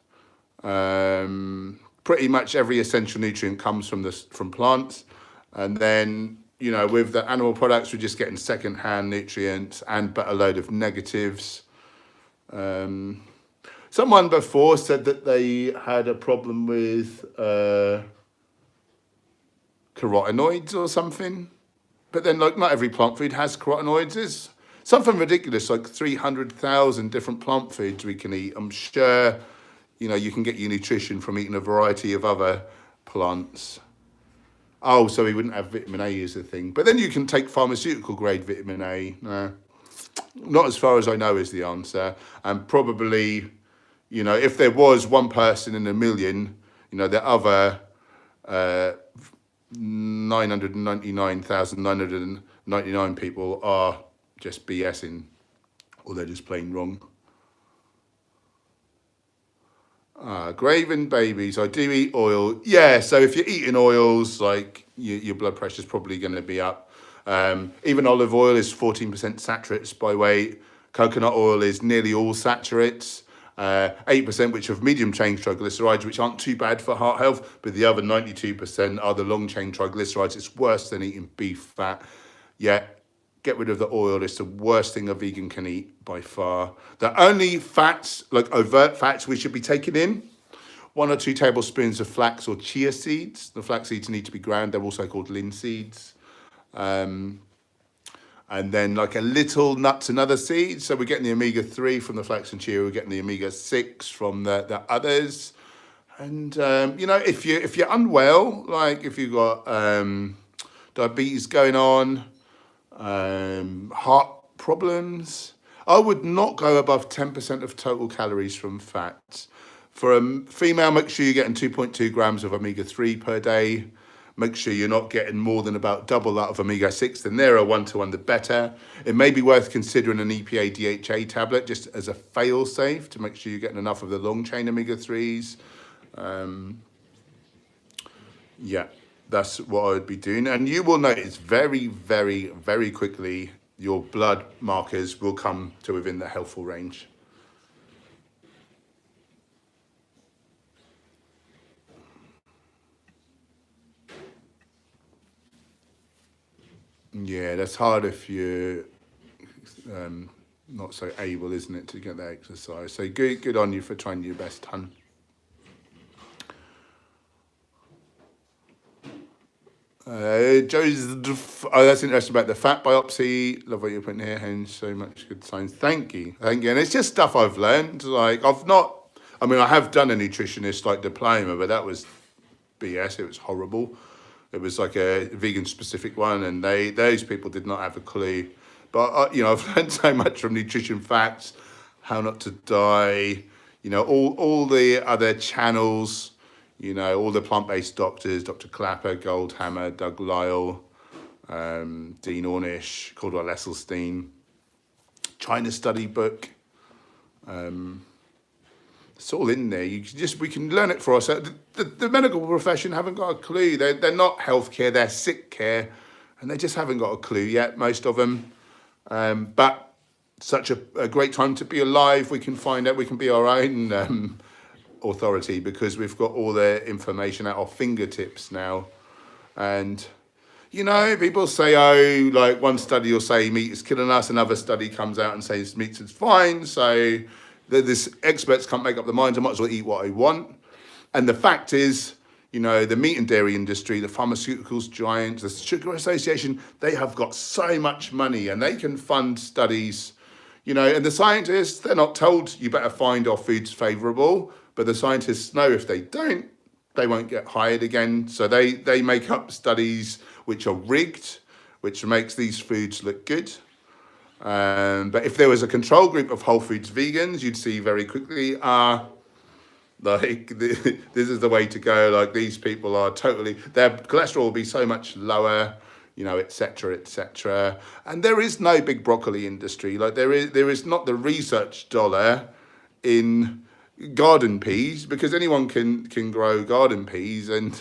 Pretty much every essential nutrient comes from plants, and then with the animal products, we're just getting second-hand nutrients but a load of negatives. Someone before said that they had a problem with carotenoids or something, but then not every plant food has carotenoids. There's something ridiculous, 300,000 different plant foods we can eat. I'm sure you can get your nutrition from eating a variety of other plants. Oh, so we wouldn't have vitamin A is the thing. But then you can take pharmaceutical grade vitamin A. No, not as far as I know is the answer. And probably, if there was one person in a million, the other 999,999 people are just BSing, or they're just plain wrong. Graven babies, I do eat oil. Yeah, so if you're eating oils, your blood pressure's probably going to be up. Even olive oil is 14% saturates by weight. Coconut oil is nearly all saturates. 8% which have medium chain triglycerides, which aren't too bad for heart health, but the other 92% are the long chain triglycerides. It's worse than eating beef fat. Yeah, get rid of the oil. It's the worst thing a vegan can eat by far. The only fats, overt fats, we should be taking in, 1 or 2 tablespoons of flax or chia seeds. The flax seeds need to be ground. They're also called linseeds. And then a little nuts and other seeds. So we're getting the omega-3 from the flax and chia. We're getting the omega-6 from the others. And, if you're unwell, if you've got diabetes going on, heart problems, I would not go above 10% of total calories from fats. For a female, make sure you're getting 2.2 grams of omega-3 per day. Make sure you're not getting more than about double that of omega-6. The nearer 1-to-1, the better. It may be worth considering an EPA DHA tablet just as a fail-safe to make sure you're getting enough of the long-chain omega-3s. Yeah, that's what I would be doing. And you will notice very, very, very quickly your blood markers will come to within the healthful range. Yeah, that's hard if you're not so able, isn't it, to get that exercise. So good on you for trying your best, hun. That's interesting about the fat biopsy. Love what you're putting here, Hen. So much good signs. Thank you. And it's just stuff I've learned. Like I have done a nutritionist like diploma, but that was BS. It was horrible. It was like a vegan specific one, and those people did not have a clue. But I've learned so much from nutrition facts, how not to die, all the other channels, all the plant-based doctors, Dr. Clapper, Goldhammer, Doug Lyle, Dean Ornish, Caldwell Esselstyn, China Study Book. It's all in there. We can learn it for ourselves. The medical profession haven't got a clue. They're not healthcare, they're sick care, and they just haven't got a clue yet, most of them. But such a great time to be alive. We can find out, we can be our own authority because we've got all the information at our fingertips now. And, people say, like one study will say meat is killing us, another study comes out and says meat is fine. So this experts can't make up their minds. I might as well eat what I want. And the fact is, the meat and dairy industry, the pharmaceuticals giants, the Sugar Association, they have got so much money and they can fund studies, and the scientists, they're not told you better find our foods favourable, but the scientists know if they don't, they won't get hired again. So they make up studies which are rigged, which makes these foods look good. But if there was a control group of whole foods vegans, you'd see very quickly, this is the way to go. Like these people are their cholesterol will be so much lower, et cetera, et cetera. And there is no big broccoli industry. Like there is not the research dollar in garden peas because anyone can grow garden peas and,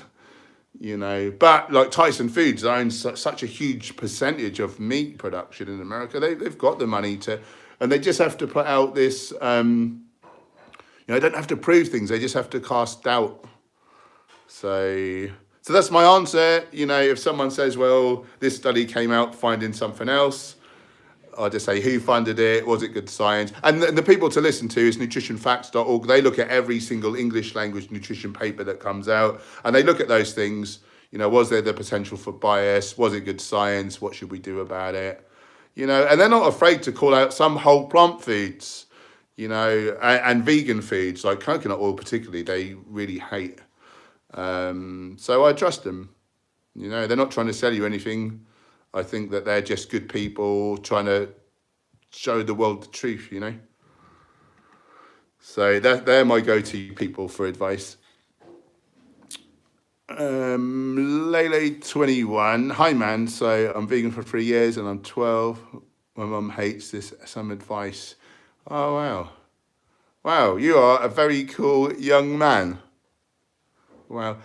but like Tyson Foods owns such a huge percentage of meat production in America. They've got the money and they just have to put out this, they don't have to prove things. They just have to cast doubt. So that's my answer. If someone says, well, this study came out finding something else, I'll just say, who funded it? Was it good science? And the people to listen to is nutritionfacts.org. They look at every single English language nutrition paper that comes out. And they look at those things. Was there the potential for bias? Was it good science? What should we do about it? And they're not afraid to call out some whole plant foods, and vegan foods, like coconut oil particularly, they really hate. So I trust them. They're not trying to sell you anything. I think that they're just good people trying to show the world the truth, So they're my go-to people for advice. Lele21, hi man, so I'm vegan for 3 years and I'm 12. My mum hates this, some advice. Oh, wow. Wow, you are a very cool young man. Wow.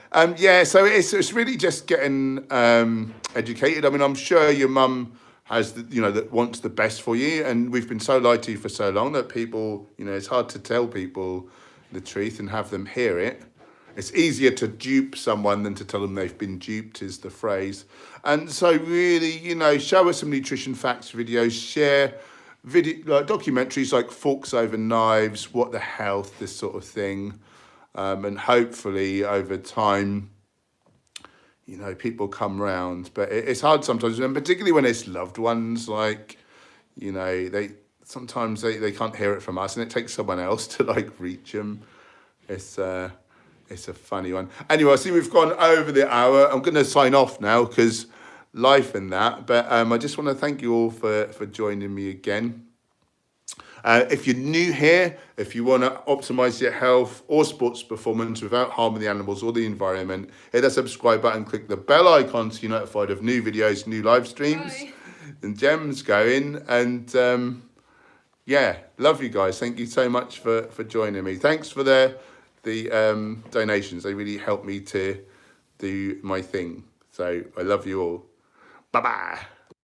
So it's really just getting educated. I mean, I'm sure your mum has, that wants the best for you. And we've been so lied to for so long that people, it's hard to tell people the truth and have them hear it. It's easier to dupe someone than to tell them they've been duped is the phrase. And so really, show us some nutrition facts videos, share video, like documentaries like Forks Over Knives, What the Health, this sort of thing. And hopefully over time, people come round. But it's hard sometimes, and particularly when it's loved ones, like, they sometimes they can't hear it from us and it takes someone else to reach them. It's a funny one. Anyway, I see we've gone over the hour. I'm going to sign off now because life and that. But I just want to thank you all for joining me again. If you're new here, if you want to optimize your health or sports performance without harming the animals or the environment, hit that subscribe button, click the bell icon so you're notified of new videos, new live streams, and gems going. And yeah, love you guys. Thank you so much for joining me. Thanks for the donations. They really help me to do my thing. So I love you all. Bye-bye.